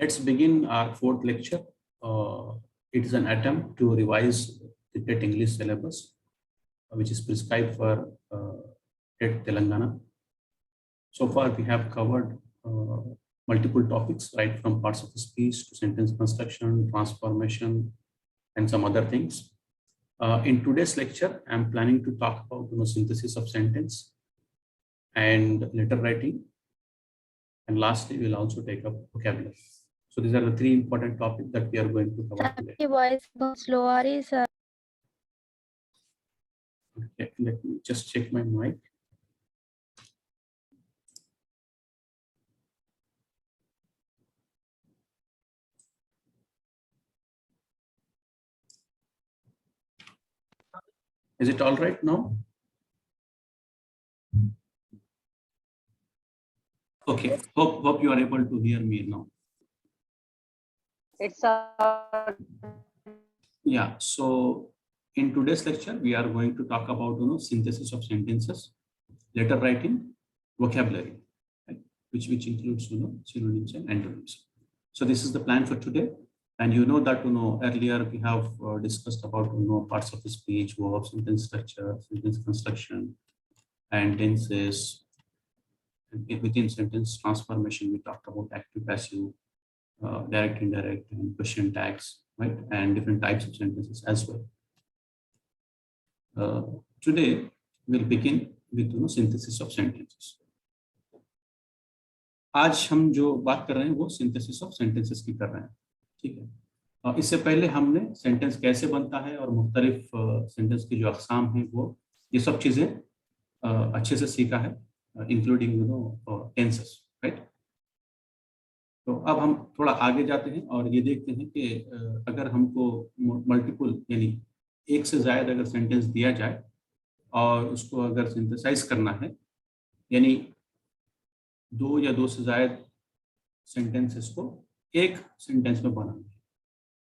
Let's begin our fourth lecture. It is an attempt to revise the TET English syllabus, which is prescribed for TET Telangana. So far, we have covered multiple topics, right from parts of the speech to sentence construction, transformation, and some other things. In today's lecture, I'm planning to talk about synthesis of sentence and letter writing. And lastly, we'll also take up vocabulary. So these are the three important topics that we are going to cover today. Your voice बहुत slow आ रही है sir. Okay, let me just check my mic. Is it all right now? Okay, hope you are able to hear me now. It's Yeah, so in today's lecture, we are going to talk about synthesis of sentences, letter writing, vocabulary, right? which includes synonyms and antonyms. So this is the plan for today. And you know that earlier we have discussed about parts of the speech, verbs, sentence structure, sentence construction, and tenses. And within sentence transformation, we talked about active, passive, direct, indirect, and question tags, right? And different types of sentences as well. Today we'll begin with synthesis of sentences. आज हम जो बात कर रहे हैं वो synthesis of sentences की कर रहे हैं, ठीक है। और इससे पहले हमने सेंटेंस कैसे बनता है और मुख्तलिफ सेंटेंस की जो अक़साम हैं वो ये सब चीज़ें अच्छे से सीखा है, इंक्लूडिंग टेंसेस, राइट। तो अब हम थोड़ा आगे जाते हैं और ये देखते हैं कि अगर हमको मल्टीपल यानी एक से ज़्यादा अगर सेंटेंस दिया जाए और उसको अगर सिंथेसाइज करना है, यानी दो या दो से ज़्यादा सेंटेंसेस को एक सेंटेंस में बनाना है,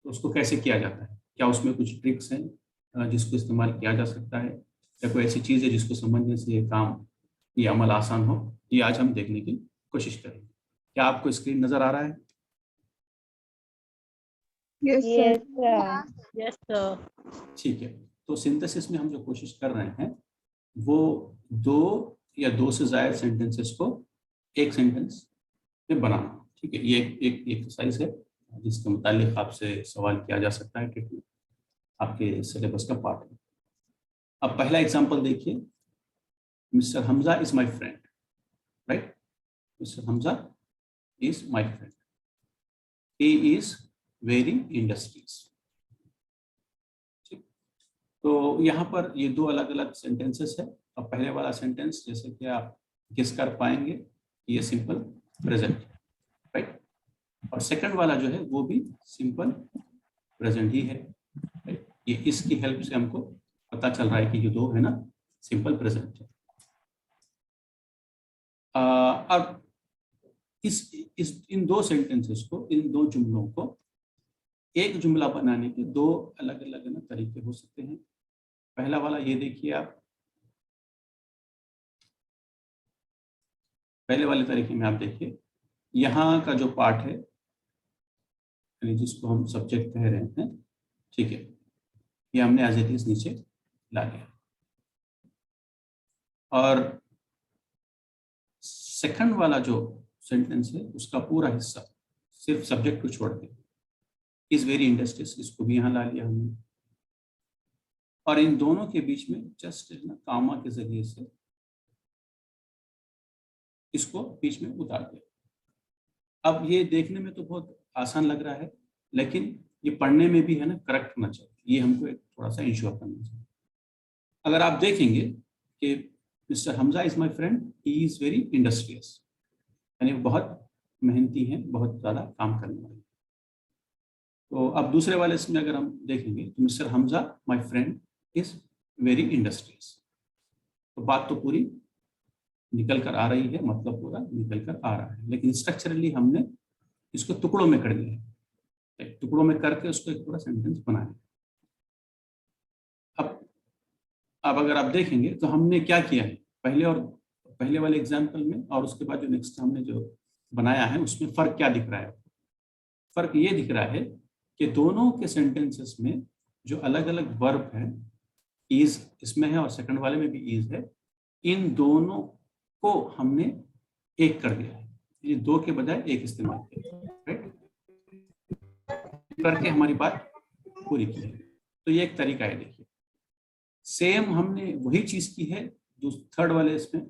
तो उसको कैसे किया जाता है? क्या उसमें कुछ ट्रिक्स हैं जिसको इस्तेमाल किया जा सकता है, या कोई ऐसी चीज़ है जिसको समझने से ये काम ये अमल आसान हो? ये आज हम देखने की कोशिश करेंगे। क्या आपको स्क्रीन नज़र आ रहा है? yes sir. ठीक है, तो सिंथेसिस में हम जो कोशिश कर रहे हैं वो दो या दो से ज़्यादा सेंटेंसेस को एक सेंटेंस में बनाना, ठीक है। ये एक एक्सरसाइज है जिसके मुतालिक आपसे सवाल किया जा सकता है, ठीक है, आपके सिलेबस का पार्ट है। अब पहला एग्जांपल देखिए, mister Hamza is my friend, right. Mister Hamza is my friend, he is very industrious. ठीक, तो यहाँ पर ये दो अलग अलग सेंटेंसेस है। अब पहले वाला सेंटेंस जैसे कि आप गेस कर पाएंगे ये सिंपल प्रेजेंट, राइट, और सेकंड वाला जो है वो भी सिंपल प्रेजेंट ही है, राइट। ये इसकी हेल्प से हमको पता चल रहा है कि ये दो है ना सिंपल प्रेजेंट है। अब इन दो सेंटेंसेस को, इन दो जुमलों को एक जुमला बनाने के दो अलग अलग ना तरीके हो सकते हैं। पहला वाला ये देखिए आप, पहले वाले तरीके में आप देखिए, यहाँ का जो पार्ट है यानी जिसको हम सब्जेक्ट कह रहे हैं, ठीक है, ये हमने एज इट इज नीचे ला लिया। और सेकंड वाला जो सेंटेंस है उसका पूरा हिस्सा सिर्फ सब्जेक्ट को छोड़ के इज वेरी इंडस्ट्रियस, इसको भी यहाँ ला लिया हमने। और इन दोनों के बीच में जस्ट ना कामा के जरिए से इसको बीच में उतार दिया। अब ये देखने में तो बहुत आसान लग रहा है, लेकिन ये पढ़ने में भी है ना करेक्ट होना चाहिए, ये हमको एक थोड़ा सा इंश्योर करना चाहिए। अगर आप देखेंगे कि mister Hamza is my friend, he is very industrious, यानी बहुत मेहनती हैं, बहुत ज़्यादा काम करने वाले। तो अब दूसरे वाले इसमें अगर हम देखेंगे तो mister Hamza my friend is very industrious, तो बात तो पूरी निकल कर आ रही है, मतलब पूरा निकल कर आ रहा है, लेकिन स्ट्रक्चरली हमने इसको टुकड़ों में कर दिया, टुकड़ों में करके उसको एक पूरा सेंटेंस बनाया। अब अगर आप देखेंगे तो हमने क्या किया है पहले वाले एग्जाम्पल में और उसके बाद जो नेक्स्ट हमने जो बनाया है उसमें फर्क क्या दिख रहा है? फर्क ये दिख रहा है कि दोनों के सेंटेंसेस में जो अलग अलग वर्ब है, इज इसमें है और सेकंड वाले में भी इज है, इन दोनों को हमने एक कर दिया है, ये दो के बजाय एक इस्तेमाल किया है, राइट, करके हमारी बात पूरी की है। तो ये एक तरीका है। देखिए सेम हमने वही चीज की है थर्ड वाले इसमें,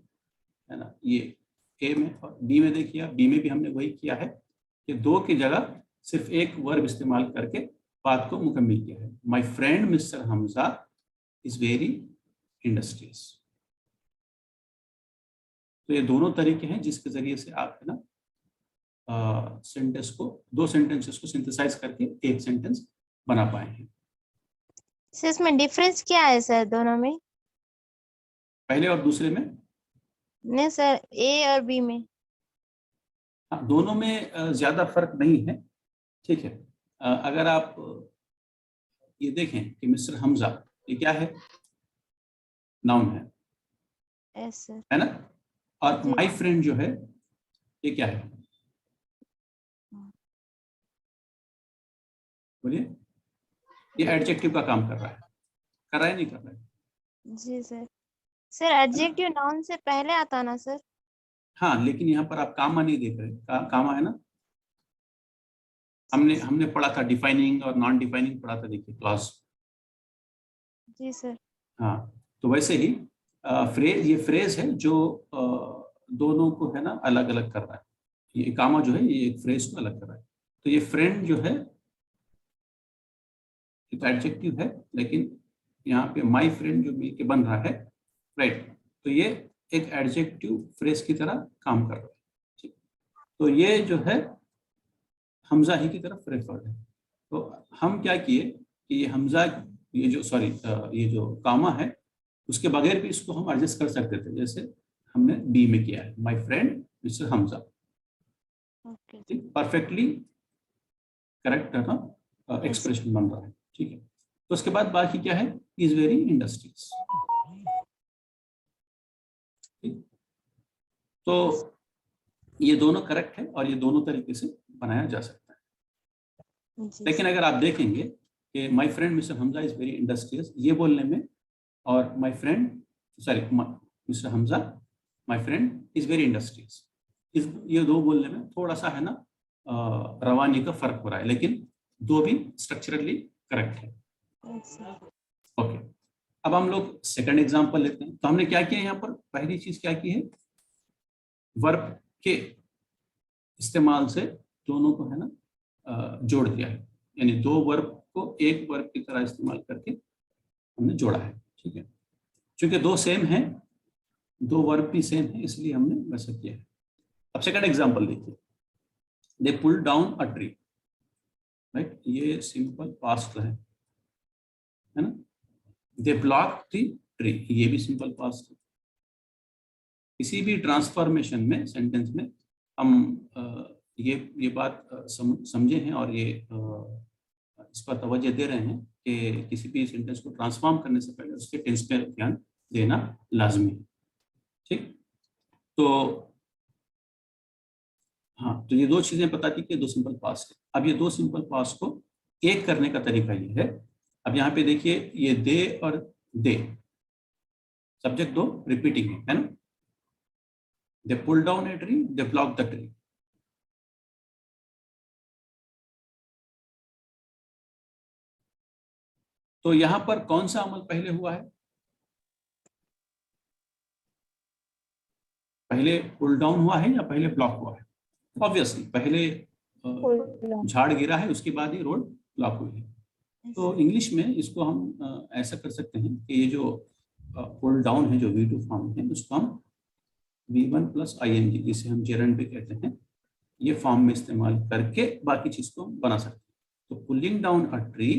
है ना, ये ए में, और बी में देखिए, बी में भी हमने वही किया है कि दो की जगह सिर्फ एक वर्ब इस्तेमाल करके बात को मुकम्मल किया है। My friend mister Hamza is very industrious. तो ये दोनों तरीके हैं जिसके जरिए से आप, है ना, सेंटेंस को, दो सेंटेंसेस को सिंथेसाइज करके एक सेंटेंस बना पाए हैं। सर इसमें डिफरेंस क्या है सर दोनों में? पहले और दूसरे में? नहीं सर, ए और बी में। हाँ, दोनों में ज्यादा फर्क नहीं है, ठीक है। अगर आप ये देखें कि मिस्टर हमजा, ये क्या है? नाउन है, यस सर। है ना, और जी। माई फ्रेंड जो है ये क्या है? बोलिए, ये एडजेक्टिव का काम कर रहा है, कर रहा है नहीं कर रहा है? जी सर। सर एडजेक्टिव नाउन से पहले आता ना सर? हाँ, लेकिन यहाँ पर आप कामा नहीं देख रहे, कामा है ना, हमने पढ़ा था डिफाइनिंग और नॉन डिफाइनिंग पढ़ा था, देखिए क्लॉज। जी सर। हाँ, तो वैसे ही फ्रेज, ये फ्रेज है जो दोनों को, है ना, अलग अलग कर रहा है। ये कामा जो है ये एक फ्रेज को अलग कर रहा है। तो ये फ्रेंड जो है ये तो एडजेक्टिव है, लेकिन यहाँ पे माई फ्रेंड जो मिलके बन रहा है, राइट, तो ये एक एडजेक्टिव फ्रेज की तरह काम कर रहा है, ठीक। तो ये जो है हमजा ही की तरफ रेफर्ड है। तो हम क्या किए कि ये हमजा, ये जो सॉरी ये जो कामा है उसके बगैर भी इसको हम एडजस्ट कर सकते थे, जैसे हमने बी में किया है, my friend mister Hamza. Okay. ठीक, परफेक्टली करेक्ट है ना, एक्सप्रेशन बन रहा है, ठीक है। तो उसके बाद बाकी क्या है, इज वेरी इंडस्ट्रियस। ठीक, तो ये दोनों करेक्ट है और ये दोनों तरीके से बनाया जा सकता है। लेकिन अगर आप देखेंगे कि my friend mister Hamza is very industrious, ये बोलने में, और my friend sorry mister Hamza my friend is very industrious, इस ये दो बोलने में थोड़ा सा, है ना, रवानी का फर्क हो रहा है, लेकिन दो भी स्ट्रक्चरली करेक्ट है। ओके, अब हम लोग सेकंड एग्जांपल लेते हैं। तो हमने क्या किया यहाँ पर, पहली चीज क्या की है, वर्ब के इस्तेमाल से दोनों को, है ना, जोड़ दिया है, यानी दो वर्ब को एक वर्ब की तरह इस्तेमाल करके हमने जोड़ा है, ठीक है। क्योंकि दो सेम हैं, दो वर्ब भी सेम है, इसलिए हमने वैसा किया है। अब सेकंड एग्जांपल देखिए, they pull down a tree, right, ये सिंपल पास्ट है ना। दे ब्लॉक द ट्री, ये भी सिंपल पास्ट है। किसी भी ट्रांसफॉर्मेशन में, सेंटेंस में हम ये बात समझे हैं और ये इस पर तवज्जो दे रहे हैं कि किसी भी सेंटेंस को ट्रांसफॉर्म करने से पहले उसके टेंस पे ध्यान देना लाजमी है, ठीक। तो हाँ, तो ये दो चीजें बताती कि दो सिंपल पास्ट है। अब ये दो सिंपल पास्ट को एक करने का तरीका ये है। अब यहाँ पे देखिए, ये दे और दे, सब्जेक्ट दो रिपीटिंग है ना। They pull down a tree, they block the tree. तो यहां पर कौन सा अमल पहले हुआ है? पहले पुल डाउन हुआ है या पहले ब्लॉक हुआ है? ऑब्वियसली पहले झाड़ गिरा है, उसके बाद ही रोड ब्लॉक हुई है। तो इंग्लिश में इसको हम ऐसा कर सकते हैं कि ये जो पुल डाउन है, जो V2 फॉर्म है, उसको हम V1 प्लस ING, जिसे हम जेरंड भी कहते हैं, ये फॉर्म में इस्तेमाल करके बाकी चीज को हम बना सकते हैं। तो pulling down a tree,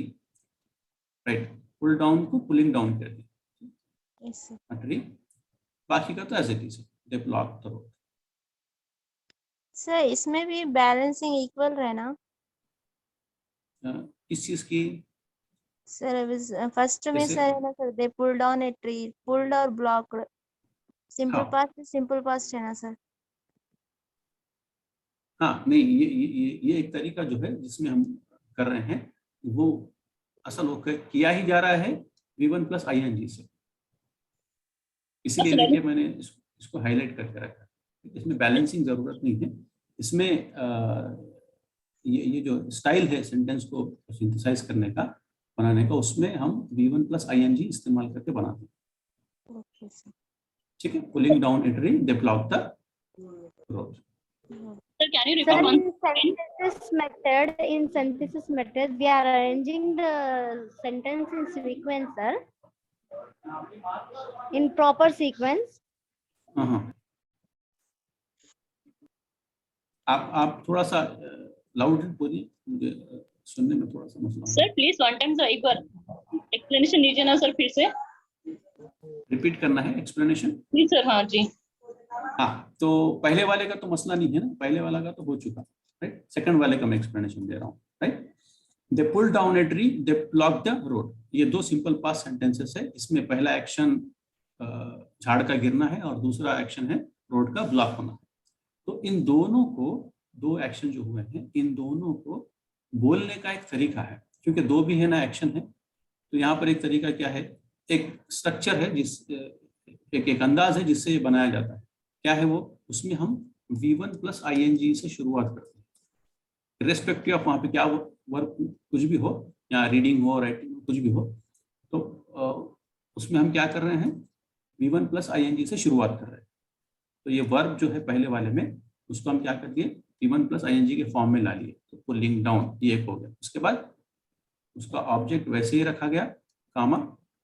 right, pull down को पुलिंग डाउन कर दिया ट्री, बाकी का तो as it is, they block the road. Sir इसमें भी बैलेंसिंग इक्वल रहना? किस चीज की? सर फर्स्ट में जैसे, सर है ना sir, they pull down a tree, pulled और ब्लॉक्ड, सिंपल हाँ पास्ट सिंपल पास्ट है ना सर? हाँ नहीं, ये एक तरीका जो है जिसमें हम कर रहे हैं वो असल वो किया ही जा रहा है V1 प्लस ING से, इसलिए देखिए मैंने इसको हाईलाइट करके रखा है। इसमें बैलेंसिंग जरूरत नहीं है। इसमें ये जो स्टाइल है सेंटेंस को सिंथेसाइज करने का, बनाने का, उसमें हम V1 प्लस ING इस्तेमाल करके बनाते हैं। Okay sir. ठीक है, pulling down a tree they plowed the road. Sir, can you Sir, repeat once? in synthesis method, we are arranging the sentence in sequence, sir. In proper sequence. हाँ, आप थोड़ा सा लाउड बोलिए, मुझे सुनने में थोड़ा सा मसला है। Sir, please one time sir एक बार explanation दीजिए ना सर फिर से। रिपीट करना है एक्सप्लेनेशन? Please sir. हाँ जी। हाँ, तो पहले वाले का तो मसला नहीं है ना, पहले वाला का तो हो चुका, राइट। सेकंड वाले का मैं एक्सप्लेनेशन दे रहा हूँ, right. They pull down a tree, they block the road. ये दो सिंपल पास्ट सेंटेंसेस है। इसमें पहला एक्शन झाड़ का गिरना है और दूसरा एक्शन है रोड का ब्लॉक होना। तो इन दोनों को, दो एक्शन जो हुए हैं, इन दोनों को बोलने का एक तरीका है, क्योंकि दो भी है ना एक्शन है। तो यहाँ पर एक तरीका क्या है, एक स्ट्रक्चर है, एक अंदाज है जिससे ये बनाया जाता है। क्या है वो? उसमें हम V1 प्लस ING से शुरुआत करते हैं, रिस्पेक्टिव ऑफ वहाँ पे क्या वर्क कुछ भी हो, या रीडिंग हो, राइटिंग हो, कुछ भी हो। तो उसमें हम क्या कर रहे हैं, V1 प्लस ING से शुरुआत कर रहे हैं। तो ये वर्ब जो है पहले वाले में, उसको हम क्या कर दिए, V1 प्लस ING के फॉर्म में ला लिए। तो पुलिंग डाउन ये एक हो गया। उसके बाद उसका ऑब्जेक्ट वैसे ही रखा गया, कामा,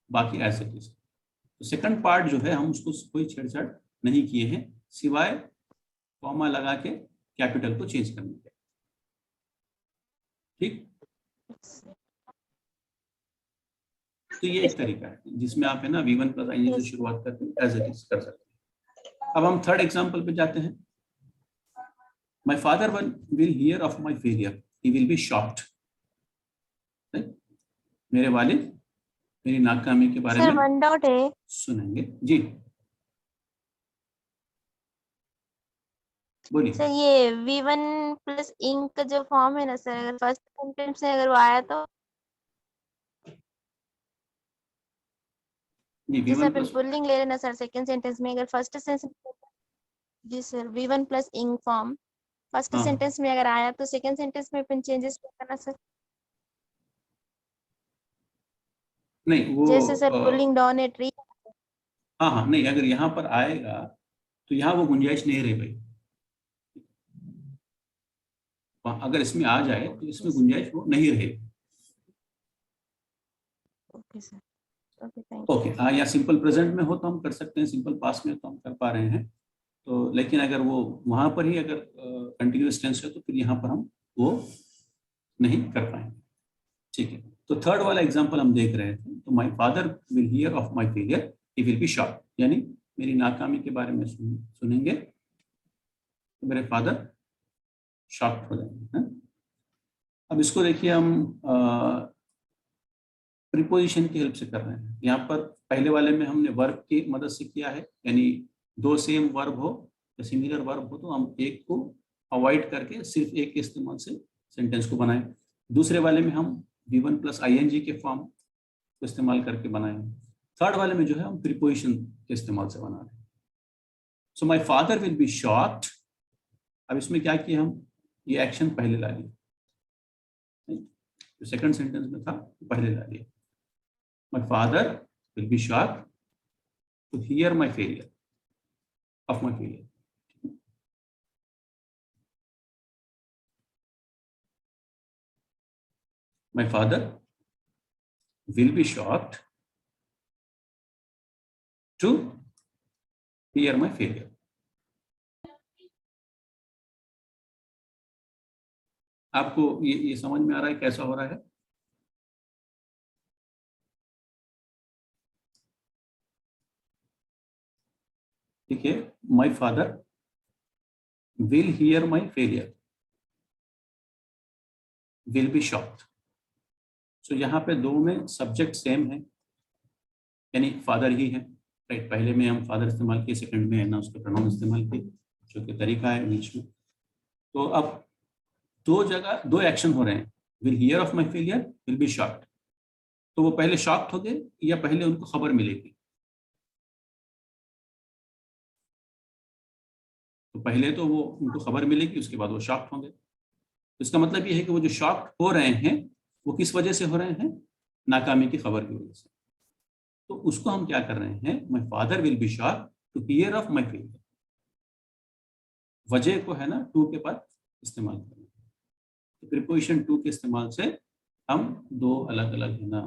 बाकी ऐसे इट इज। तो सेकंड पार्ट जो है हम उसको कोई छेड़छाड़ नहीं किए हैं, सिवाय कॉमा लगा के कैपिटल को चेंज करने के। ठीक, तो ये एक तरीका है जिसमें आप है ना V1 प्लस ING से शुरुआत करके एज इट इज कर सकते हैं। अब हम थर्ड एग्जांपल पे जाते हैं। My father will here of my failure, he will be shocked. मेरे वालिद मेरी नाकामी के बारे सर में वन डाउट है सुनेंगे। जी बोलिए। सर, ये V1 प्लस इंक का जो फॉर्म है ना सर, अगर फर्स्ट सेंटेंस में अगर वो आया तो जी जैसे V1 अपन प्लस, पुल्लिंग ले लेना सर, सेकंड सेंटेंस में अगर फर्स्ट सेंटेंस, जी sir, V1 plus ing form first हाँ सेंटेंस में अगर आया तो सेकंड सेंटेंस में अपन चेंजेस करना सर। नहीं वो जैसे sir pulling down a tree. हाँ हाँ नहीं, अगर यहाँ पर आएगा तो यहाँ वो गुंजाइश नहीं रहे भाई। अगर इसमें आ जाए तो इसमें गुंजाइश वो नहीं रहेगी। Okay sir, okay thank you. Okay, हाँ, या सिंपल प्रेजेंट में हो तो हम कर सकते हैं, सिंपल पास्ट में तो हम कर पा रहे हैं। तो लेकिन अगर वो वहां पर ही अगर कंटिन्यूअस टेंस है तो फिर यहाँ पर हम वो नहीं कर पाएंगे। ठीक है, तो थर्ड वाला एग्जांपल हम देख रहे थे। तो my father will here of my failure, he will be shocked, यानी मेरी नाकामी के बारे में सुनेंगे तो मेरे फादर शॉक्ड हो जाएंगे, है? अब इसको देखिए, हम प्रीपोजिशन की हेल्प से कर रहे हैं। यहाँ पर पहले वाले में हमने वर्ब की मदद से किया है, यानी दो सेम वर्ब हो या सिमिलर वर्ब हो तो हम एक को अवॉइड करके सिर्फ एक के इस्तेमाल से सेंटेंस को बनाएं। दूसरे वाले में हम V1 प्लस ING के फॉर्म को इस्तेमाल करके बनाए। थर्ड वाले में जो है हम प्रीपोजिशन के इस्तेमाल से बना रहे हैं। So my father will be shocked. अब इसमें क्या किया, हम ये एक्शन पहले ला लिए, जो सेकंड सेंटेंस में था पहले ला लिया। My father will be shocked to hear my failure, of my failure. My father will be shocked to hear my failure. आपको ये समझ में आ रहा है कैसा हो रहा है? ठीक है, my father will hear my failure, will be shocked. So यहाँ पे दो में सब्जेक्ट सेम है, यानी फादर ही है, राइट। पहले में हम फादर इस्तेमाल किए, सेकंड में है ना उसका प्रोनाउन इस्तेमाल किए, जो कि तरीका है इंग्लिश में। तो अब दो एक्शन हो रहे हैं, will hear of my failure, will be shocked. तो वो पहले शॉक्ड हो गए या पहले उनको खबर मिलेगी? तो पहले तो वो उनको खबर मिलेगी, उसके बाद वो शॉक्ड होंगे। तो इसका मतलब ये है कि वो जो शॉक्ड हो रहे हैं वो किस वजह से हो रहे हैं? नाकामी की खबर की वजह से। तो उसको हम क्या कर रहे हैं, my father will be shocked to hear of my failure. वजह को है ना टू के बाद इस्तेमाल करना। तो प्रीपोजिशन टू के इस्तेमाल से हम दो अलग अलग है ना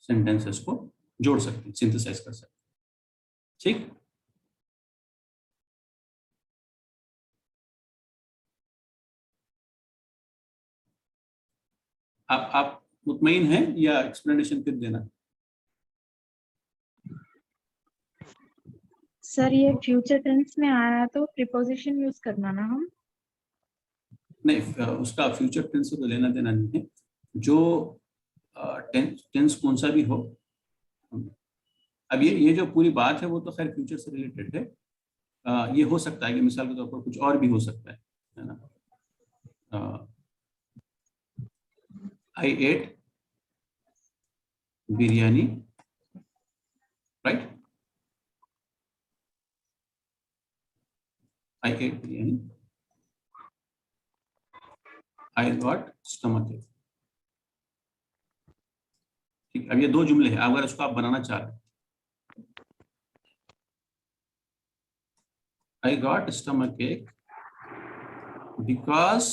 सेंटेंसेस को जोड़ सकते हैं, सिंथेसाइज कर सकते हैं। ठीक, आप मुतमईन हैं या एक्सप्लेनेशन फिर देना? सर ये फ्यूचर टेंस में आया तो प्रीपोजिशन यूज करना ना हम? नहीं, उसका फ्यूचर टेंस से तो लेना देना नहीं है। जो टेंस कौन सा भी हो, अब ये जो पूरी बात है वो तो खैर फ्यूचर से रिलेटेड है। ये हो सकता है कि मिसाल के तौर पर कुछ और भी हो सकता है ना। I ate biryani, right? I ate biryani, I got stomach ache. ठीक, अब ये दो जुमले हैं, अगर उसको आप बनाना चाह रहे हैं, I got stomach ache because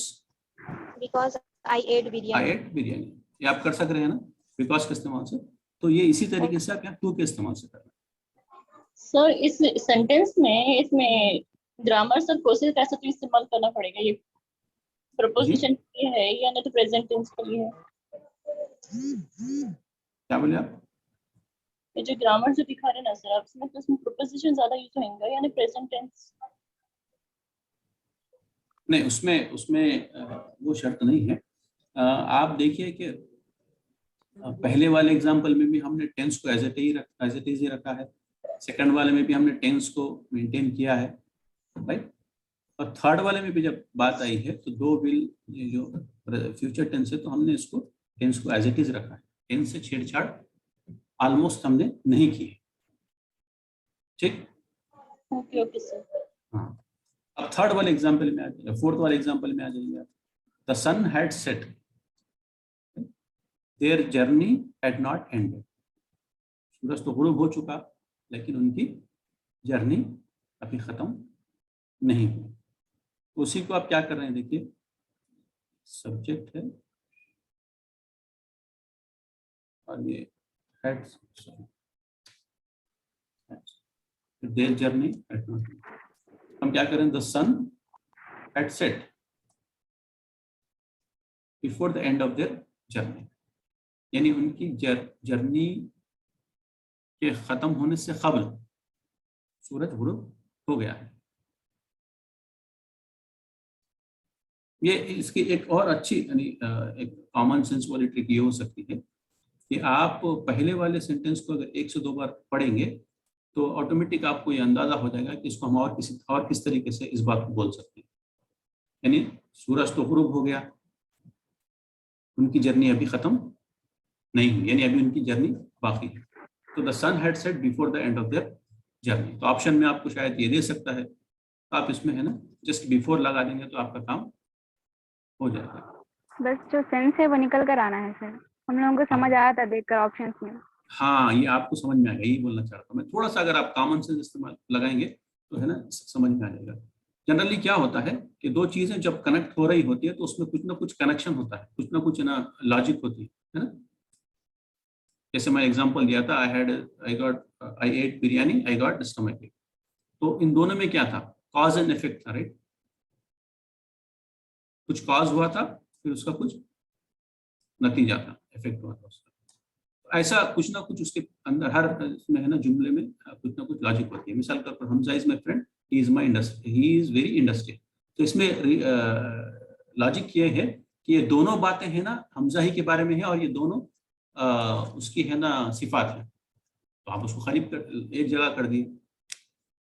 I ate biryani. ये आप कर सक रहे हैं ना बिकॉज के इस्तेमाल से। तो ये इसी तरीके से आप यहाँ टू के इस्तेमाल से कर रहे हैं। सर इस सेंटेंस में इसमें ग्रामर सर प्रोसेस कैसे तो इस्तेमाल करना पड़ेगा? ये प्रपोजिशन के लिए है या नहीं तो प्रेजेंट टेंस के लिए है? क्या बोले आप? ये जो ग्रामर जो दिखा रहे हैं ना सर आप, इसमें तो इसमें प्रपोजिशन ज्यादा यूज होंगे या नहीं प्रेजेंट टेंस? नहीं, उसमें वो शर्त नहीं है। आप देखिए कि पहले वाले एग्जाम्पल में भी हमने टेंस को एज इट इज ही रखा है, सेकंड वाले में भी हमने टेंस को मेंटेन किया है, राइट? और थर्ड वाले में भी जब बात आई है तो दो विल, ये जो फ्यूचर टेंस है तो हमने इसको टेंस को एज इट इज रखा है। टेंस से छेड़छाड़ ऑलमोस्ट हमने नहीं की है। ठीक, ओके ओके सर। हाँ, अब थर्ड वाले एग्जाम्पल में आ जाइए, फोर्थ वाले एग्जाम्पल में आ जाइए। The sun had set, their journey had not ended. सूरज तो गुरूब हो चुका लेकिन उनकी जर्नी अभी खत्म नहीं हुई। उसी को आप क्या कर रहे हैं, देखिए सब्जेक्ट है और ये had, their journey had not ended. हम क्या करें, the sun had set before the end of their journey, यानी उनकी जर्नी के खत्म होने से कबल सूरज गुरूब हो गया है। ये इसकी एक और अच्छी यानी एक कॉमन सेंस वाली ट्रिक ये हो सकती है कि आप पहले वाले सेंटेंस को अगर एक से दो बार पढ़ेंगे तो ऑटोमेटिक आपको ये अंदाजा हो जाएगा कि इसको हम और किस तरीके से इस बात को बोल सकते हैं। यानी सूरज तो गुरूब हो गया, उनकी जर्नी अभी खत्म नहीं हुई, यानी अभी उनकी जर्नी बाकी है। तो the sun had set before the end of their journey. तो ऑप्शन में आपको शायद ये दे सकता है, तो आप इसमें है ना जस्ट बिफोर लगा देंगे तो आपका काम हो जाएगा। बस जो सेंस है वो निकल कर आना है सर, हम लोगों को समझ आया था देखकर ऑप्शंस में। हाँ, ये आपको समझ में आएगा, यही बोलना चाह रहा था मैं। थोड़ा सा अगर आप कॉमन सेंस इस्तेमाल लगाएंगे तो है ना समझ में आ जाएगा। जनरली क्या होता है कि दो चीजें जब कनेक्ट हो रही होती है तो उसमें कुछ ना कुछ कनेक्शन होता है, कुछ ना कुछ ना लॉजिक होती है ना। जैसे मैं एग्जांपल दिया था, I ate biryani, I got stomach ache. तो इन दोनों में क्या था, कॉज एंड इफेक्ट था, राइट? कुछ कॉज हुआ था फिर उसका कुछ नतीजा था, इफेक्ट हुआ था उसका। तो ऐसा कुछ ना कुछ उसके अंदर हर इसमें है ना जुमले में कुछ ना कुछ लॉजिक होती है। मिसाल के तौर पर Hamza is my friend, he is very industrial. तो इसमें लॉजिक ये है कि ये दोनों बातें है ना हमजा ही के बारे में है और ये दोनों उसकी है ना सिफात है, तो आप उसको करीब एक जगह कर दिए।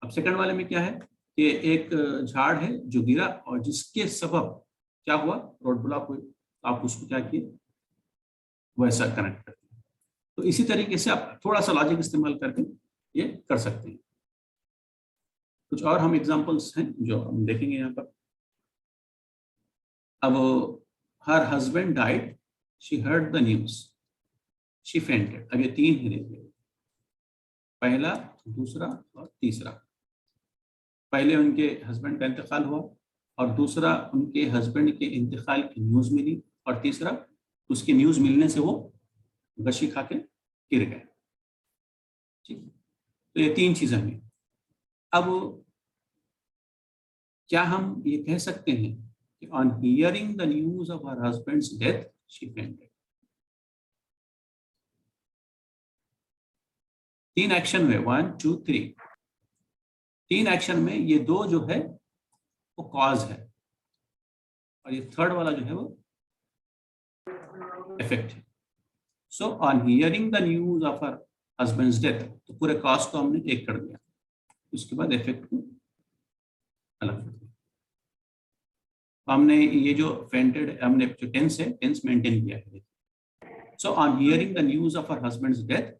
अब सेकंड वाले में क्या है, कि एक झाड़ है जो गिरा और जिसके सबब क्या हुआ, रोड ब्लॉक हुई, तो आप उसको क्या किए, वैसा कनेक्ट करते हैं। तो इसी तरीके से आप थोड़ा सा लॉजिक इस्तेमाल करके ये कर सकते हैं। कुछ और हम एग्जांपल्स हैं जो हम देखेंगे यहाँ पर। अब her husband died, she heard the news, she fainted. अब ये 3 ही देखिए, पहला, दूसरा और तीसरा। पहले उनके हस्बैंड का इंतकाल हुआ, और दूसरा उनके हस्बैंड के इंतकाल की न्यूज मिली, और तीसरा उसकी न्यूज मिलने से वो गशी खा के गिर गए। ठीक, तो ये 3 चीजें हुई। अब क्या हम ये कह सकते हैं कि on hearing the news of her husband's death she fainted? 3 action हुए, 1 2 3। 3 एक्शन में ये 2 जो है वो कॉज है, और ये थर्ड वाला जो है वो इफेक्ट है। So on hearing the news of her husband's death, तो पूरे कॉज को हमने एक कर दिया, उसके बाद इफेक्ट को अलग कर दिया। हमने ये जो फेंटेड, हमने जो टेंस है, टेंस मेंटेन किया है। So on hearing the news of her husband's death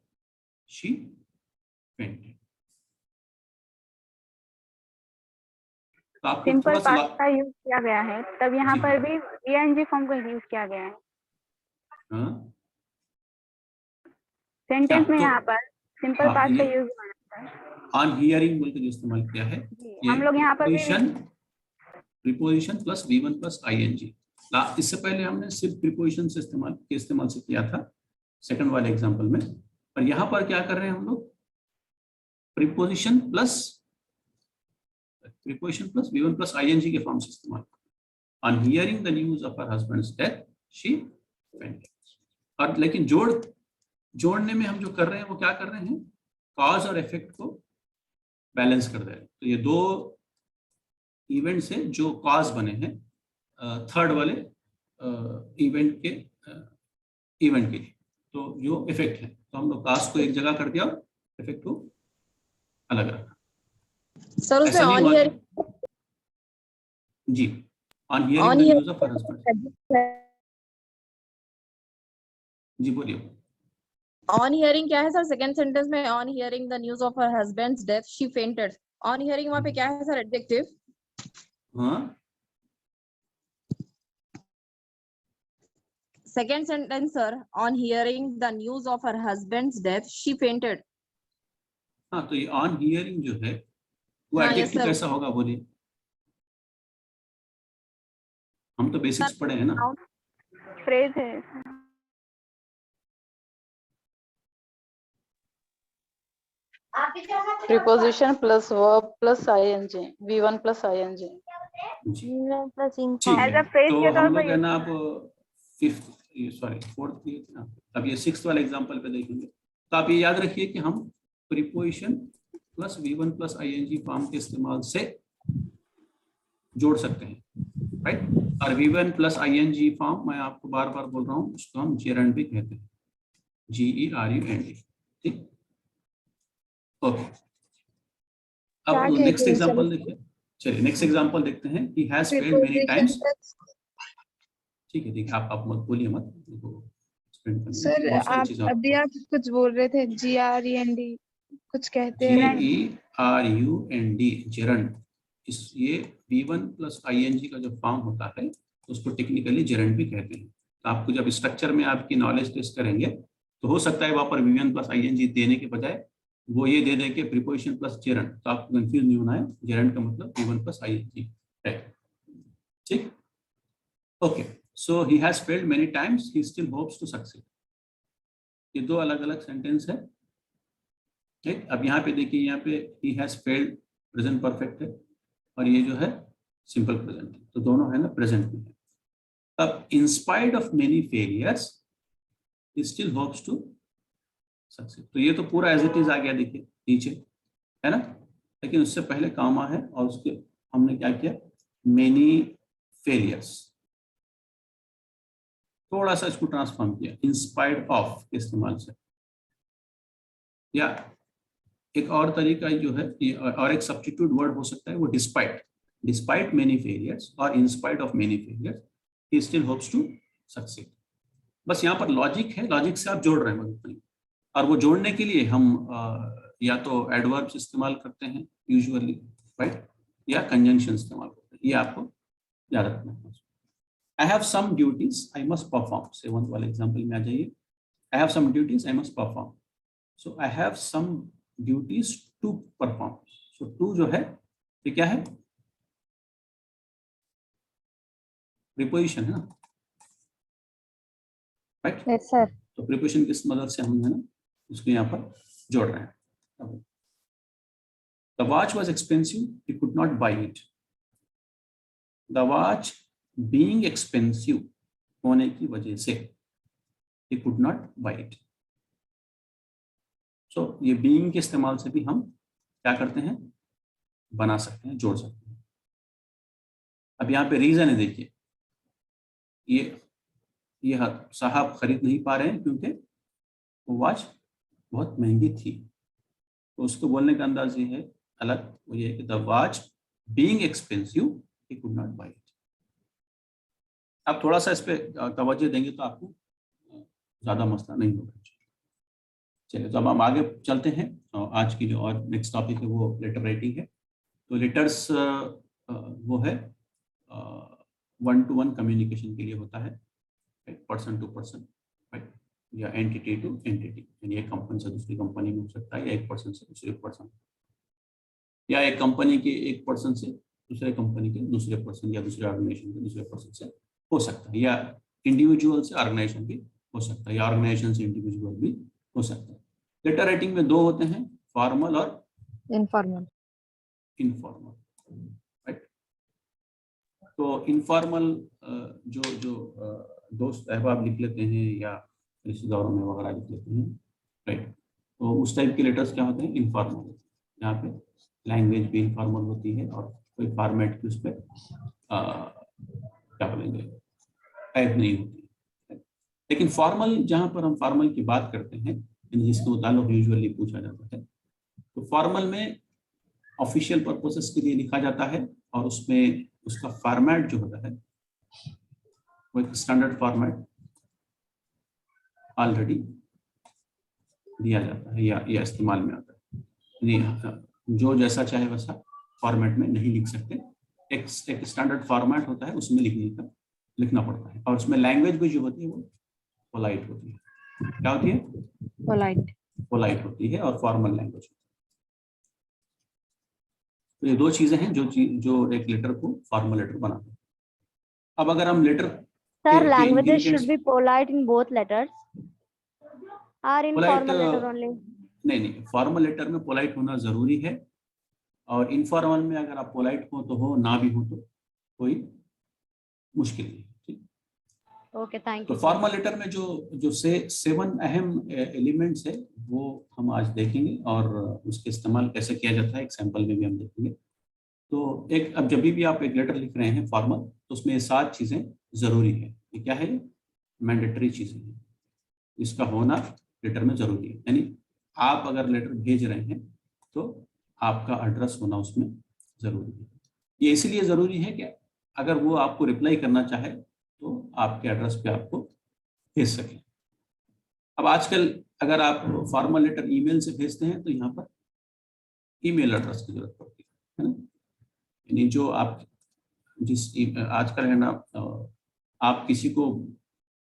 she fainted. तो आपको सिंपल थोड़ा सा पास्ट का यूज किया गया है, तब यहाँ जी पर भी ईएनजी फॉर्म का यूज किया गया है हाँ, सेंटेंस में। तो यहाँ पर सिंपल हाँ, पास्ट का ये यूज हुआ है। ऑन हियरिंग बोल के जो इस्तेमाल किया है, जी, ये हम लोग यहाँ पर भी preposition plus V1 plus ING। इससे पहले हमने सिर्फ प्रीपोजिशन से इस्तेमाल से किया था सेकंड वाले एग्जांपल में, और यहाँ पर क्या कर रहे हैं हम लोग, preposition plus V1 plus ING के फॉर्म से इस्तेमाल। On hearing the news of her husband's death she fainted. और लेकिन जोड़ने में हम जो कर रहे हैं वो क्या कर रहे हैं, कॉज और इफेक्ट को बैलेंस कर रहे हैं। तो ये 2 इवेंट से जो कॉज बने हैं थर्ड वाले इवेंट के लिए, तो जो इफेक्ट है, तो हम लोग कॉज को एक जगह कर दिया और इफेक्ट को अलग रखा। सर उसमें ऐसा नहीं ऑन हुआ हियर जी, on hearing the news of her husband. जी बोलिए। ऑन हियरिंग क्या है सर? सेकंड सेंटेंस में on hearing the news of her husband's death she fainted. On hearing वहां पे क्या है सर? एडजेक्टिव। हाँ, second sentence sir, on hearing the news of her husband's death she fainted. हाँ, तो ये ऑन हियरिंग जो है वो हाँ, yes, एडजेक्टिव sir. कैसा होगा बोलिए। हम तो बेसिक्स पढ़े हैं ना। फ्रेज है। Preposition plus verb plus ING, V1 plus ING. जी प्लस ing ठीक form। एज है, अ फ्रेज तो के तौर हम पर लोग है यूज। ना अब फोर्थ ना, अब ये 6th वाले एग्जांपल पे देखेंगे। तो आप ये याद रखिए कि हम preposition plus V1 plus ING form के इस्तेमाल से जोड़ सकते हैं, राइट। और V1 प्लस ING फॉर्म मैं आपको बार बार बोल रहा हूँ, उसको हम जेरंड भी कहते हैं, GERUND। ठीक, ओके। अब नेक्स्ट एग्जांपल देखिए, चलिए नेक्स्ट एग्जांपल देखते हैं। ही हैज फेल्ड मेनी टाइम्स। ठीक है, ठीक है, आप मत बोलिए, मत सर आप अभी आप कुछ बोल रहे थे, GREND कुछ कहते हैं। GERUND, gerund. ये V1 प्लस ING का जो फॉर्म होता है उसको टेक्निकली जेरंड भी कहते हैं। तो आपको जब स्ट्रक्चर में आपकी नॉलेज टेस्ट करेंगे तो हो सकता है वहां पर V1 प्लस ING देने के बजाय वो ये दे देंगे प्रीपोजिशन प्लस जेरंड, तो आपको कंफ्यूज नहीं होना है। जेरंड का मतलब V1 प्लस ING है। ठीक, okay. So he has failed many times, he still hopes to succeed. ये 2 अलग अलग सेंटेंस है। ठीक, अब यहाँ पे देखिए, यहाँ पे ही हैज फेल्ड प्रेजेंट परफेक्ट है, और ये जो है सिंपल प्रेजेंट है, तो दोनों है ना प्रेजेंट में है। अब in spite of many failures he still hopes to succeed. तो ये तो पूरा एज इट इज आ गया, देखिए नीचे है ना, लेकिन उससे पहले कामा है और उसके हमने क्या किया, मेनी फेलियर्स, थोड़ा सा इसको ट्रांसफॉर्म किया इन स्पाइट ऑफ के इस्तेमाल से, या एक और तरीका जो है और एक सब्स्टिट्यूट वर्ड हो सकता है वो डिस्पाइट मेनी फेलियर्स और in spite of many failures he still hopes to succeed. बस यहाँ पर लॉजिक है, लॉजिक से आप जोड़ रहे हैं, और वो जोड़ने के लिए हम या तो एडवर्ब्स इस्तेमाल करते हैं यूजुअली, राइट, या कंजंक्शन इस्तेमाल करते हैं। ये आपको याद रखना है। I have some duties I must perform, 7th वाले एग्जाम्पल में आ जाइए। I have some duties I must perform, so I have some duties to perform. So to जो है ये क्या है, प्रीपोजिशन है ना, राइट। Yes sir. तो प्रीपोजिशन किस मदद से हम है ना उसको यहाँ पर जोड़ रहे हैं। The watch was expensive, he could not buy it. The watch being expensive होने की वजह से he could not buy it. So ये being के इस्तेमाल से भी हम क्या करते हैं, बना सकते हैं, जोड़ सकते हैं। अब यहाँ पे रीजन है, देखिए ये साहब खरीद नहीं पा रहे हैं क्योंकि वो वॉच बहुत महंगी थी। तो उसको बोलने का अंदाज ये है अलग, वो ये है कि the watch being expensive he could not buy it. आप थोड़ा सा इस पे तवज्जो देंगे तो आपको ज्यादा मसला नहीं होगा। चलिए, तो अब हम आगे चलते हैं। आज की जो और नेक्स्ट टॉपिक है वो लेटर राइटिंग है। तो लेटर्स वो है 1-to-1 कम्युनिकेशन के लिए होता है, पर्सन टू पर्सन, राइट, या एंटिटी टू एंटिटी, यानी एक कंपनी से दूसरी कंपनी में हो सकता है, या एक पर्सन से दूसरे पर्सन, या एक कंपनी के एक पर्सन से दूसरे कंपनी के दूसरे पर्सन, या दूसरे ऑर्गेनाइजेशन के दूसरे पर्सन से हो सकता है, या इंडिविजुअल से ऑर्गेनाइजेशन भी हो सकता है, या ऑर्गेनाइजेशन से इंडिविजुअल भी हो सकता है। लेटर राइटिंग में दो होते हैं, फॉर्मल और इनफॉर्मल। राइट। तो इनफॉर्मल जो दोस्त अहबाब लिख लेते हैं या रिश्तेदारों में वगैरह लिख लेते हैं, राइट, तो उस टाइप के लेटर्स क्या होते हैं, इनफॉर्मल। यहाँ पे लैंग्वेज भी इनफॉर्मल होती है और कोई फॉर्मेट की उस पर क्या बोलेंगे टाइप नहीं होती है। लेकिन फॉर्मल, जहाँ पर हम फॉर्मल की बात करते हैं, जिसके मुताल्लिक़ यूजुअली पूछा जाता है, तो फॉर्मल में ऑफिशियल पर्पसेस के लिए लिखा जाता है और उसमें उसका फॉर्मेट जो होता है वो एक स्टैंडर्ड फॉर्मेट ऑलरेडी दिया जाता है या इस्तेमाल में आता है। यानी जो जैसा चाहे वैसा फॉर्मेट में नहीं लिख सकते, एक स्टैंडर्ड फॉर्मेट होता है, उसमें लिखना पड़ता है। और उसमें लैंग्वेज भी जो होती है वो पोलाइट होती है। क्या होती है? पोलाइट होती है और फॉर्मल लैंग्वेज। तो ये दो चीजें हैं जो एक लेटर को फॉर्मल लेटर बनाते हैं। अब अगर हम letter Sir, languages should be polite in both letters or in formal letter only? नहीं, फॉर्मल लेटर में पोलाइट होना जरूरी है, और इनफॉर्मल में अगर आप पोलाइट हो तो हो, ना भी हो तो कोई मुश्किल नहीं। ठीक, ओके, थैंक यू। तो फॉर्मल लेटर में जो 7 अहम एलिमेंट्स है वो हम आज देखेंगे, और उसके इस्तेमाल कैसे किया जाता है एक सैंपल में भी हम देखेंगे। तो अब जब भी आप एक लेटर लिख रहे हैं फॉर्मल, तो उसमें ये 7 चीजें जरूरी है। ये क्या है? मैंडेटरी चीजें हैं, इसका होना लेटर में जरूरी है। यानी आप अगर लेटर भेज रहे हैं तो आपका एड्रेस होना उसमें जरूरी है। ये इसलिए जरूरी है कि अगर वो आपको रिप्लाई करना चाहे तो आपके एड्रेस पे आपको भेज सके। अब आजकल अगर आप फॉर्मल लेटर ईमेल से भेजते हैं तो यहाँ पर ईमेल एड्रेस की जरूरत पड़ती है ना। यानी जो आप आजकल है ना, आप किसी को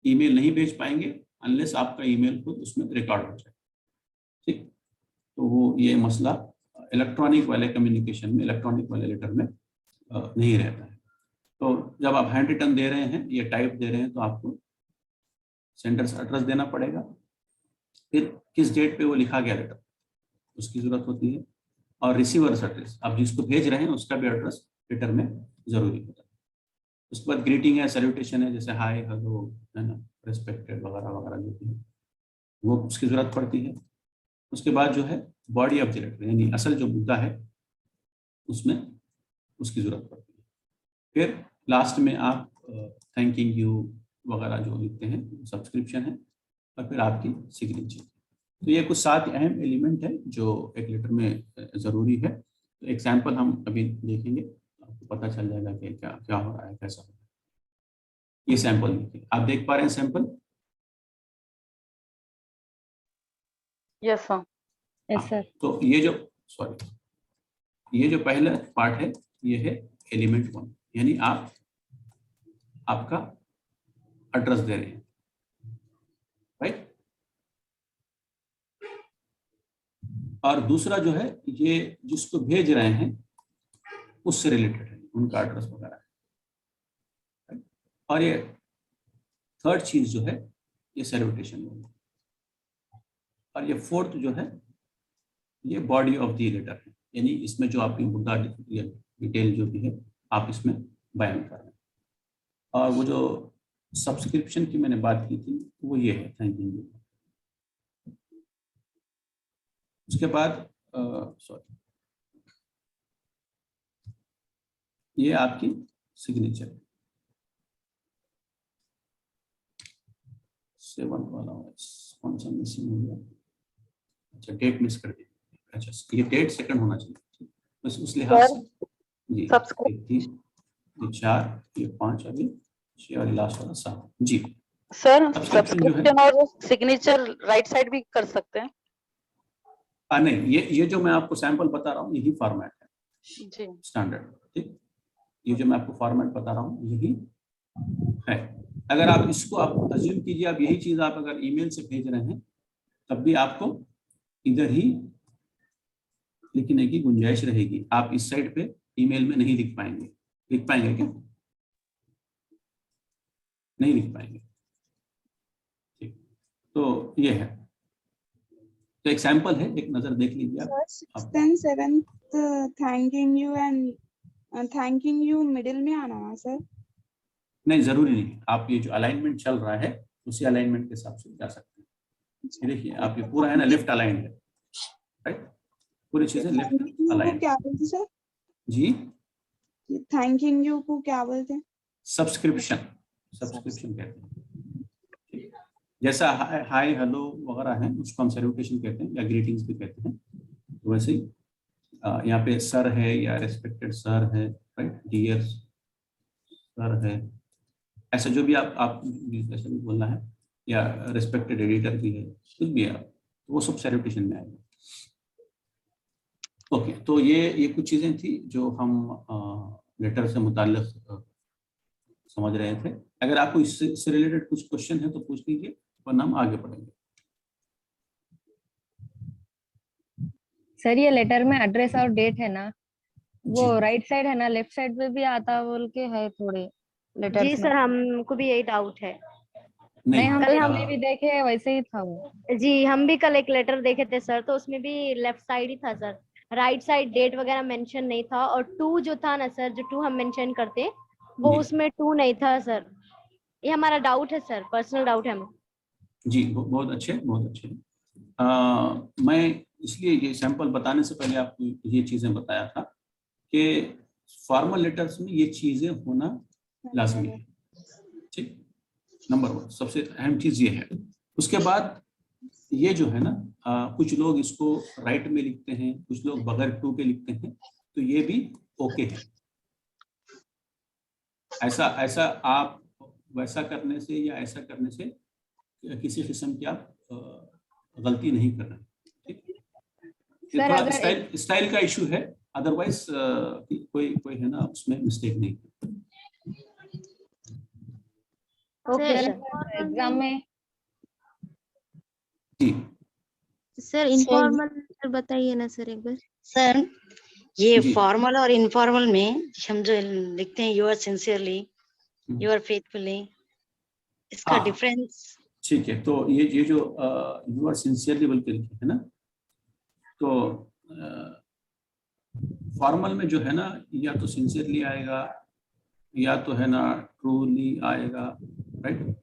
ईमेल नहीं भेज पाएंगे अनलेस आपका ईमेल खुद उसमें रिकॉर्ड हो जाए। ठीक, तो वो ये मसला इलेक्ट्रॉनिक वाले कम्युनिकेशन में, इलेक्ट्रॉनिक वाले लेटर में नहीं रहता है। तो जब आप हैंड रिटन दे रहे हैं या टाइप दे रहे हैं तो आपको सेंडर्स एड्रेस देना पड़ेगा, फिर किस डेट पे वो लिखा गया लेटर उसकी जरूरत होती है, और रिसीवर्स एड्रेस, आप जिसको भेज रहे हैं उसका भी एड्रेस लेटर में जरूरी होता है। उसके बाद ग्रीटिंग है, सैल्यूटेशन है, जैसे हाय, हेलो, है ना, रिस्पेक्टेड वगैरह वगैरह जो है वो उसकी जरूरत पड़ती है। उसके बाद जो है बॉडी ऑफ द लेटर, यानी असल जो मुद्दा है उसमें उसकी जरूरत पड़ती है। फिर लास्ट में आप थैंकिंग यू वगैरह जो लिखते हैं, सब्सक्रिप्शन है, और फिर आपकी सिग्नेचर। तो ये कुछ 7 अहम एलिमेंट है जो एक लेटर में जरूरी है। तो एक सैंपल हम अभी देखेंगे, आपको पता चल जाएगा कि क्या क्या हो रहा है, कैसा हो रहा है। ये सैंपल देखिए, आप देख पा रहे हैं sample? Yes sir. Yes sir. तो ये जो पहला पार्ट है ये है एलिमेंट 1, यानी आपका एड्रेस दे रहे हैं, राइट। और दूसरा जो है ये जिसको भेज रहे हैं उससे रिलेटेड है, उनका एड्रेस वगैरह है। और ये थर्ड चीज जो है ये सैल्यूटेशन है। और ये फोर्थ जो है ये बॉडी ऑफ द लेटर है, यानी इसमें जो आपकी मुद्दा डिटेल जो भी है आप इसमें बयान कर रहे हैं। और वो जो सब्सक्रिप्शन की मैंने बात की थी वो ये है, थैंक यू। उसके बाद ये आपकी सिग्नेचर है, 7 वाला कौन सा मिसिंग हो गया? अच्छा, डेट मिस कर दी। अच्छा, ये डेट सेकंड होना चाहिए बस उस लिहाज से जी। 1 3 ये 4 ये 5 अभी 6 और लास्ट वाला 7 जी। सर सब्सक्रिप्शन और सिग्नेचर राइट साइड भी कर सकते हैं? नहीं, ये जो मैं आपको सैंपल बता रहा हूँ यही फॉर्मेट है जी, स्टैंडर्ड। ठीक, ये जो मैं आपको फॉर्मेट बता रहा हूँ यही है। अगर आप इसको आप अज्यूम कीजिए, आप यही चीज आप अगर ईमेल से भेज रहे हैं तब भी आपको इधर ही लिखने की गुंजाइश रहेगी। आप इस साइड पे ईमेल में नहीं लिख पाएंगे। लिख पाएंगे क्या? नहीं लिख पाएंगे। ठीक, तो ये है, तो एक सैंपल है, एक नजर देख लीजिए आप। 6th and 7th thanking you and thanking you middle में आना है सर? नहीं, जरूरी नहीं। आप ये जो अलाइनमेंट चल रहा है उसी अलाइनमेंट के हिसाब से जा सकते हैं। ये देखिए आप ये पूरा है ना लेफ्ट अलाइन है, राइट, पूरी चीजें लेफ्ट अलाइन। क्या बोलते सर जी? थैंकिंग यू को क्या बोलते हैं? सब्सक्रिप्शन कहते हैं। ठीक, जैसा हाय हेलो वगैरह है उसको हम सैल्यूटेशन कहते हैं या ग्रीटिंग्स भी कहते हैं। तो वैसे ही यहाँ पे सर है या रिस्पेक्टेड सर है, राइट, डियर सर है, ऐसा जो भी आप ऐसा भी बोलना है, या रिस्पेक्टेड एडिटर भी है, कुछ भी है तो वो सब सैल्यूटेशन में आएगा। ओके, तो ये कुछ चीजें थी जो हम लेटर से मुताल्लिक समझ रहे थे। अगर आपको इससे रिलेटेड कुछ क्वेश्चन है तो पूछ लीजिए, वरना हम आगे बढ़ेंगे। सर ये लेटर में एड्रेस और डेट है ना, वो राइट साइड है ना, लेफ्ट साइड पे भी आता बोल के है थोड़े लेटर। जी सर, हमको भी यही डाउट है। नहीं, हमने भी देखे वैसे ही था वो। जी, हम भी कल एक लेटर देखे थे सर, तो उसमें भी लेफ्ट साइड ही था सर, राइट साइड डेट वगैरह मेंशन नहीं था। और 2 जो था ना सर, जो 2 हम मेंशन करते वो उसमें 2 नहीं था सर। ये हमारा डाउट है सर, पर्सनल डाउट है हमें। जी, बहुत अच्छे, बहुत अच्छे। मैं इसलिए ये सैंपल बताने से पहले आपको ये चीजें बताया था कि फॉर्मल लेटर्स में ये चीजें होना लाजमी है। ठीक, नंबर 1 सबसे अहम चीज ये है। उसके बाद ये जो है ना, कुछ लोग इसको राइट में लिखते हैं, कुछ लोग बगैर 2 के लिखते हैं, तो ये भी ओके है। ऐसा आप वैसा करने से या ऐसा करने से किसी किस्म की आप गलती नहीं कर रहे। ठीक, थोड़ा स्टाइल का इशू है, अदरवाइज कोई है ना उसमें मिस्टेक नहीं। ओके सर, एग्जाम में जी सर इनफॉर्मल बताइए ना सर एक बार। सर ये फॉर्मल और इनफॉर्मल में हम जो लिखते हैं, your sincerely, your faithfully, इसका डिफरेंस? ठीक है, तो ये जो यू आर सिंसियरली बोल के लिखे है ना, तो फॉर्मल में जो है ना, या तो सिंसियरली आएगा, या तो है ना ट्रूली आएगा, राइट,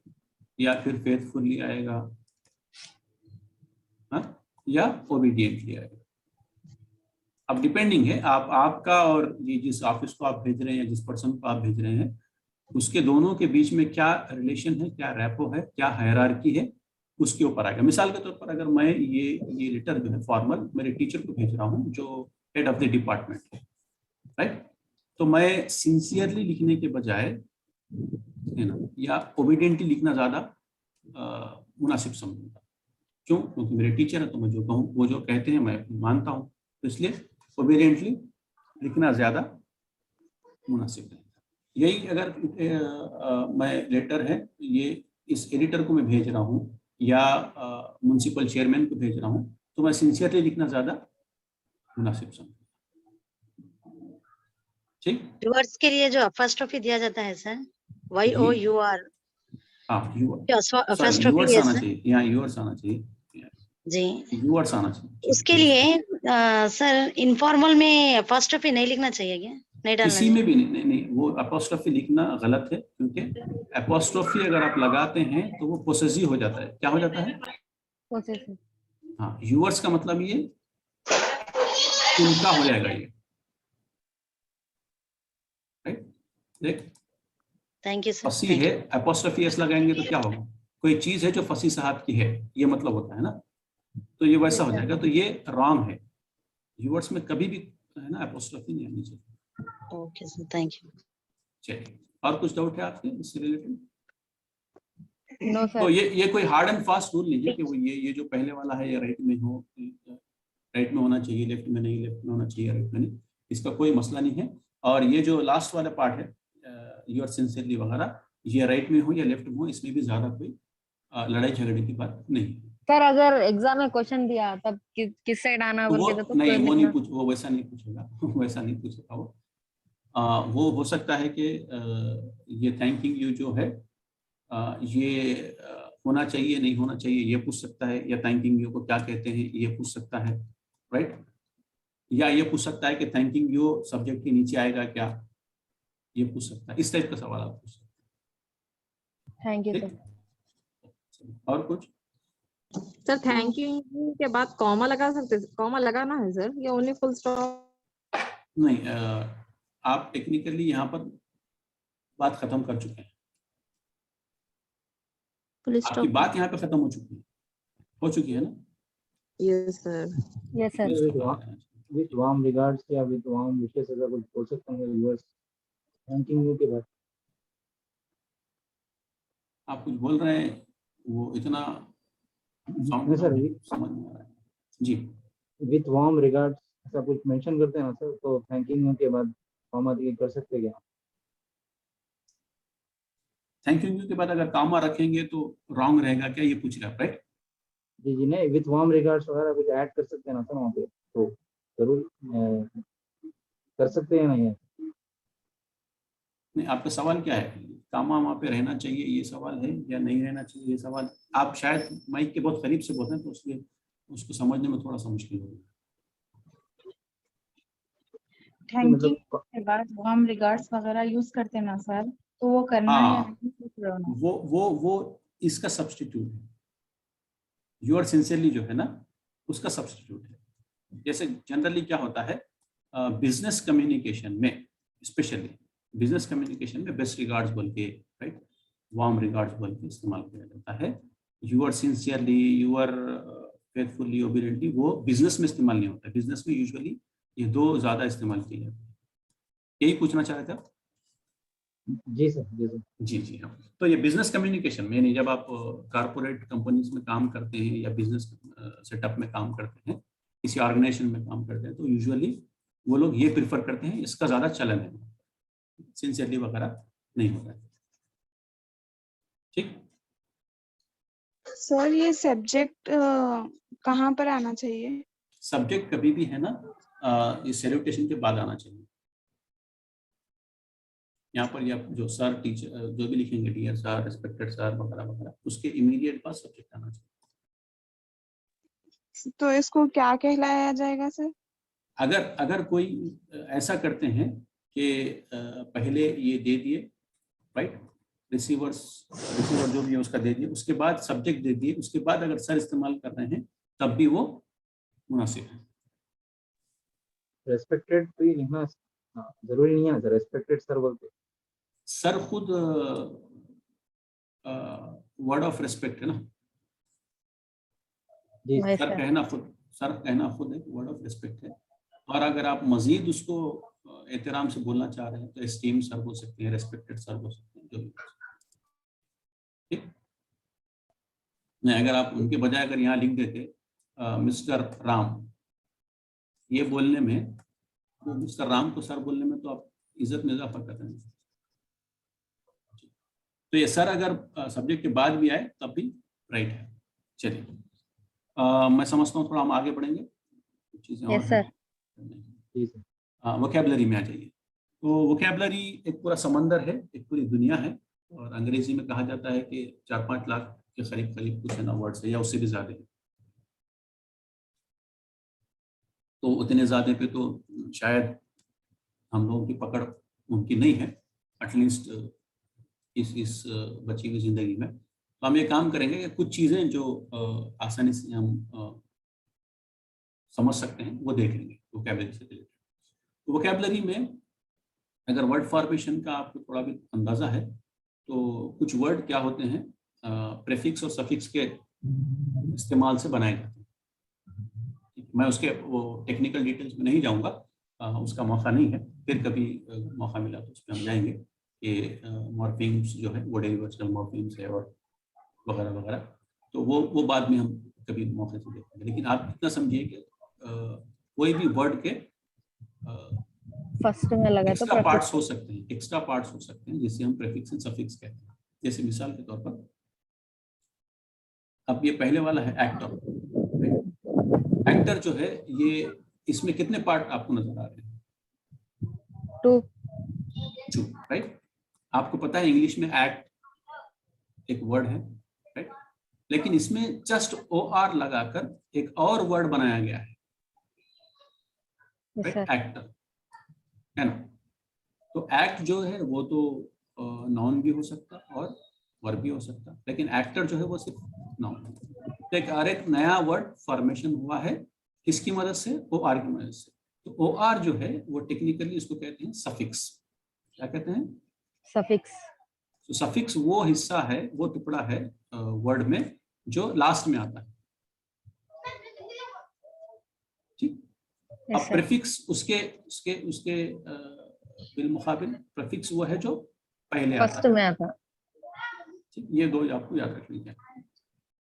या फिर फेथफुली आएगा, या ओबीडियंटली आएगा। अब डिपेंडिंग है आपका और ये जिस ऑफिस को आप भेज रहे हैं या जिस पर्सन को आप भेज रहे हैं उसके दोनों के बीच में क्या रिलेशन है, क्या रैपो है, क्या हायरार्की है, उसके ऊपर आएगा। मिसाल के तौर पर अगर मैं ये लेटर जो है फॉर्मल मेरे टीचर को भेज रहा हूँ जो हेड ऑफ द डिपार्टमेंट है, राइट, तो मैं सिंसियरली लिखने के बजाय है ना या ओबीडियंटली लिखना ज्यादा मुनासिब समझूंगा। क्यों? क्योंकि मेरे टीचर है, तो मैं जो कहूँ वो जो कहते हैं मैं मानता हूँ, तो इसलिए ओबीडियंटली लिखना ज्यादा मुनासिब है। यही अगर मैं लेटर है ये इस एडिटर को मैं भेज रहा हूँ या म्युनिसिपल चेयरमैन को भेज रहा हूँ, तो मैं सिंसियरली लिखना ज्यादा मुनासिब समझूंगा। ठीक, यूअर्स के लिए जो अपॉस्ट्रोफी दिया जाता है सर, YOUR, हाँ अपॉस्ट्रोफी यूअर्स है आना सर चाहिए, यहाँ यूअर्स आना चाहिए, जी। यूअर्स आना चाहिए। उसके लिए सर इनफॉर्मल में अपॉस्ट्रोफी नहीं लिखना चाहिए क्या? नहीं डालना किसी चाहिए? में भी नहीं, वो अपॉस्ट्रोफी लिखना गलत है, क्योंकि अपॉस्ट्रोफी अगर आप लगाते हैं तो वो पोसेसिव हो जाता है। क्या हो जाता है? पोसेसिव। हाँ, यूअर्स का मतलब ये उनका हो जाएगा ये, राइट। देख, थैंक यू सर। फसी है, अपॉस्ट्रोफी एस लगाएंगे तो क्या होगा? कोई चीज है जो फसी साहब की है, ये मतलब होता है ना, तो ये वैसा हो जाएगा, तो ये रॉन्ग है। यूअर्स में कभी भी है ना अपॉस्ट्रोफी नहीं आनी चाहिए। Okay sir, thank you. चलिए, और कुछ डाउट है आपके इससे रिलेटेड? नो तो सर। ये कोई हार्ड एंड फास्ट रूल नहीं है कि वो ये जो पहले वाला है ये राइट में हो, राइट में होना चाहिए, लेफ्ट में नहीं, लेफ्ट में होना चाहिए, राइट में नहीं, इसका कोई मसला नहीं है। और ये जो लास्ट वाला पार्ट है यूर सिंसियरली वगैरह, ये राइट में हो या लेफ्ट में हो, इसमें भी ज्यादा कोई लड़ाई झगड़े की बात नहीं है। सर अगर एग्जाम में क्वेश्चन दिया तब किस साइड आना बोल के तो नहीं, वो नहीं लिखना? पूछ, वो वैसा नहीं पूछेगा वैसा नहीं पूछेगा वो हो सकता है कि ये थैंकिंग यू जो है ये होना चाहिए नहीं होना चाहिए ये पूछ सकता है, या थैंकिंग यू को क्या कहते हैं ये पूछ सकता है, राइट। या ये पूछ सकता है कि थैंकिंग यू सब्जेक्ट के नीचे आएगा क्या, ये पूछ सकता है। इस टाइप का सवाल आप पूछ सकते थैंक यू हैं। सर। ठीक, और कुछ? सर थैंक यू के बाद कॉमा लगा सकते, कॉमा लगाना है सर या ओनली फुल स्टॉप? नहीं, आप टेक्निकली यहाँ पर बात खत्म कर चुके हैं, आपकी बात यहाँ पे खत्म हो चुकी है ना? Yes sir. Yes sir. With warm regards या विथ वार्म विशेस ऐसा कुछ बोल सकते हैं व्यूअर्स थैंकिंग यू के बाद? आप कुछ बोल रहे हैं, वो इतना नहीं सर, समझ में आ रहा है जी। विथ वार्म रिगार्ड्स ऐसा कुछ मेंशन करते हैं ना सर, तो थैंकिंग यू के बाद कॉमा दिए कर सकते क्या? थैंक यू के बाद अगर कॉमा रखेंगे तो रॉन्ग रहेगा क्या, ये पूछ रहे हैं, राइट? जी नहीं, विथ वार्म रिगार्ड्स वगैरह कुछ ऐड कर सकते हैं ना सर वहाँ पे, तो जरूर कर सकते हैं ना ये? नहीं, आपका सवाल क्या है? कामा वहाँ पे रहना चाहिए ये सवाल है या नहीं रहना चाहिए ये सवाल? आप शायद माइक के बहुत करीब से बोलते हैं तो उसलिए उसको समझने में थोड़ा सा मुश्किल होगा। थैंकिंग के बाद वार्म रिगार्ड्स वगैरह यूज करते हैं ना सर, तो वो करना है या नहीं पूछ रहे हो ना? वो इसका सब्स्टिट्यूट है। यूर सिंसियरली जो है ना उसका सब्स्टिट्यूट है। जैसे जनरली क्या होता है बिजनेस कम्युनिकेशन में, स्पेशली बिजनेस कम्युनिकेशन में बेस्ट रिगार्ड्स बोल के, राइट, वार्म रिगार्ड्स बोल के इस्तेमाल किया जाता है। Your sincerely, your faithfully, obediently वो बिजनेस में इस्तेमाल नहीं होता है। बिजनेस में यूजुअली ये दो ज्यादा इस्तेमाल किए जाते हैं। यही पूछना चाह रहे थे आप? जी सर, जी सर। जी हाँ। तो ये बिजनेस कम्युनिकेशन में नहीं, जब आप कारपोरेट कंपनीज में काम करते हैं या बिजनेस सेटअप में काम करते हैं, किसी ऑर्गेनाइजेशन में काम करते हैं, तो यूजुअली वो लोग ये प्रिफर करते हैं, इसका ज्यादा चलन है, सिंसियरली वगैरह नहीं होता है। ठीक सर, ये सब्जेक्ट कहाँ पर आना चाहिए? सब्जेक्ट कभी भी है ना ये सैल्यूटेशन के बाद आना चाहिए। यहाँ पर या जो सर टीचर जो भी लिखेंगे, डियर सर, रिस्पेक्टेड सर वगैरह वगैरह, उसके इमीडिएट बाद सब्जेक्ट आना चाहिए। तो इसको क्या कहलाया जाएगा सर? अगर कोई ऐसा करते हैं कि पहले ये दे दिए, राइट, रिसीवर जो भी है उसका दे दिए, उसके बाद सब्जेक्ट दे दिए, उसके बाद अगर सर इस्तेमाल कर रहे हैं तब भी वो मुनासिब है। रेस्पेक्टेड तो ये लिखना जरूरी नहीं है सर, रेस्पेक्टेड सर बोलते। सर खुद वर्ड ऑफ रेस्पेक्ट है ना, जी सर कहना खुद एक वर्ड ऑफ रिस्पेक्ट है। और अगर आप मजीद उसको एहतराम से बोलना चाह रहे हैं तो एस्टीम सर बोल सकते हैं, रेस्पेक्टेड सर बोल सकते हैं, जो भी। ठीक, नहीं अगर आप उनके बजाय अगर यहाँ लिख देते मिस्टर राम, ये बोलने में, तो मिस्टर राम को सर बोलने में तो आप इज्जत में इजाफा कर रहे हैं। तो ये सर अगर सब्जेक्ट के बाद भी आए तब भी राइट है। चलिए मैं समझता हूँ थोड़ा हम आगे बढ़ेंगे, चीजें यस सर। वोकैबुलरी में आ जाइए। तो वोकैबुलरी एक पूरा समंदर है, एक पूरी दुनिया है, और अंग्रेजी में कहा जाता है कि 4-5 लाख के करीब कुछ है ना वर्ड्स है, या उससे भी ज्यादा है। तो उतने ज्यादा पे तो शायद हम लोगों की पकड़ मुमकिन नहीं है, एटलीस्ट इस बची हुई जिंदगी में। तो हम ये काम करेंगे कि कुछ चीजें जो आसानी से हम समझ सकते हैं वो देख लेंगे वोकैबुलरी से रिलेटेड। तो वोकैबुलरी में अगर वर्ड फॉर्मेशन का आपको थोड़ा भी अंदाजा है तो कुछ वर्ड क्या होते हैं, प्रीफिक्स और सफिक्स के इस्तेमाल से बनाए जाते हैं। मैं उसके वो टेक्निकल डिटेल्स में नहीं जाऊंगा, उसका मौका नहीं है, फिर कभी मौका मिला तो उस पर हम जाएंगे कि मॉर्फिम्स जो है वो डेरिवेशनल मॉर्फिम्स है और वगैरह वगैरह, तो वो बाद में हम कभी मौके से देखेंगे। लेकिन आप इतना समझिए कि कोई भी वर्ड के फर्स्ट में लगा एक्स्ट्रा पार्ट्स हो सकते हैं, एक्स्ट्रा पार्ट्स हो सकते हैं जिसे हम प्रीफिक्स एंड सफिक्स कहते हैं। जैसे मिसाल के तौर पर अब ये पहले वाला है एक्टर। एक्टर जो है ये, इसमें कितने पार्ट आपको नजर आ रहे हैं? 2, राइट। आपको पता है इंग्लिश में एक्ट एक वर्ड है, राइट, लेकिन इसमें जस्ट OR लगाकर एक और वर्ड बनाया गया है, राइट, एक्टर, है ना। तो एक्ट जो है वो तो नाउन भी हो सकता और वर्ब भी हो सकता, लेकिन एक्टर जो है वो सिर्फ नाउन है। तो एक नया वर्ड फॉर्मेशन हुआ है किसकी मदद से? OR की मदद से। तो OR जो है वो टेक्निकली इसको कहते हैं सफिक्स। क्या कहते हैं? सफिक्स। तो सफिक्स वो हिस्सा है, वो टुकड़ा है वर्ड में जो लास्ट में आता है। ठीक, अब प्रीफिक्स उसके उसके उसके बिलमुकाबिल प्रीफिक्स वो है जो पहले फर्स्ट में आता। ठीक, ये दो आपको याद रख लीजिए।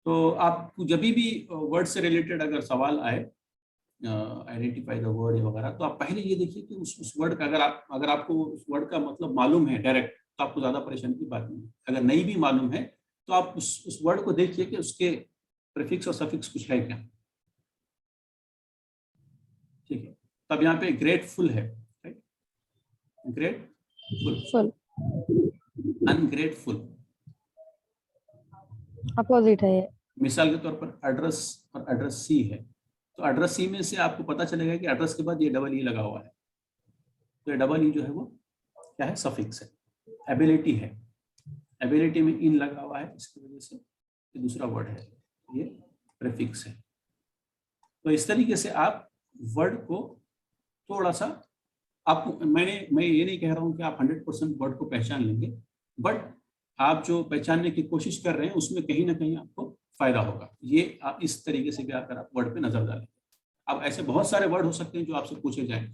तो आपको जब भी वर्ड से रिलेटेड अगर सवाल आए, आइडेंटिफाई द वर्ड वगैरह, तो आप पहले ये देखिए कि उस वर्ड का अगर आपको उस वर्ड का मतलब मालूम है डायरेक्ट तो आपको ज्यादा परेशानी की बात नहीं है। अगर नहीं भी मालूम है तो आप उस वर्ड को देखिए कि उसके प्रीफिक्स और सफिक्स कुछ है क्या। ठीक है, तब यहाँ पे ग्रेटफुल है, राइट, ग्रेटफुल, अनग्रेटफुल अपोजिट है। मिसाल के तौर पर एड्रेस और एड्रेस सी है, तो एड्रेस सी में से आपको पता चलेगा कि एड्रेस के बाद ये डबल ई लगा हुआ है, तो ये डबल ई जो है वो क्या है? सफिक्स है। एबिलिटी है, एबिलिटी में इन लगा हुआ है, इसकी वजह से ये दूसरा वर्ड है, ये प्रीफिक्स है। तो इस तरीके से आप वर्ड को थोड़ा सा, आपको मैं ये नहीं कह रहा हूँ कि आप 100% वर्ड को पहचान लेंगे, बट आप जो पहचानने की कोशिश कर रहे हैं उसमें कहीं ना कहीं आपको फायदा होगा। ये आप इस तरीके से भी आकर आप वर्ड पे नजर डालें। अब ऐसे बहुत सारे वर्ड हो सकते हैं जो आपसे पूछे जाएं,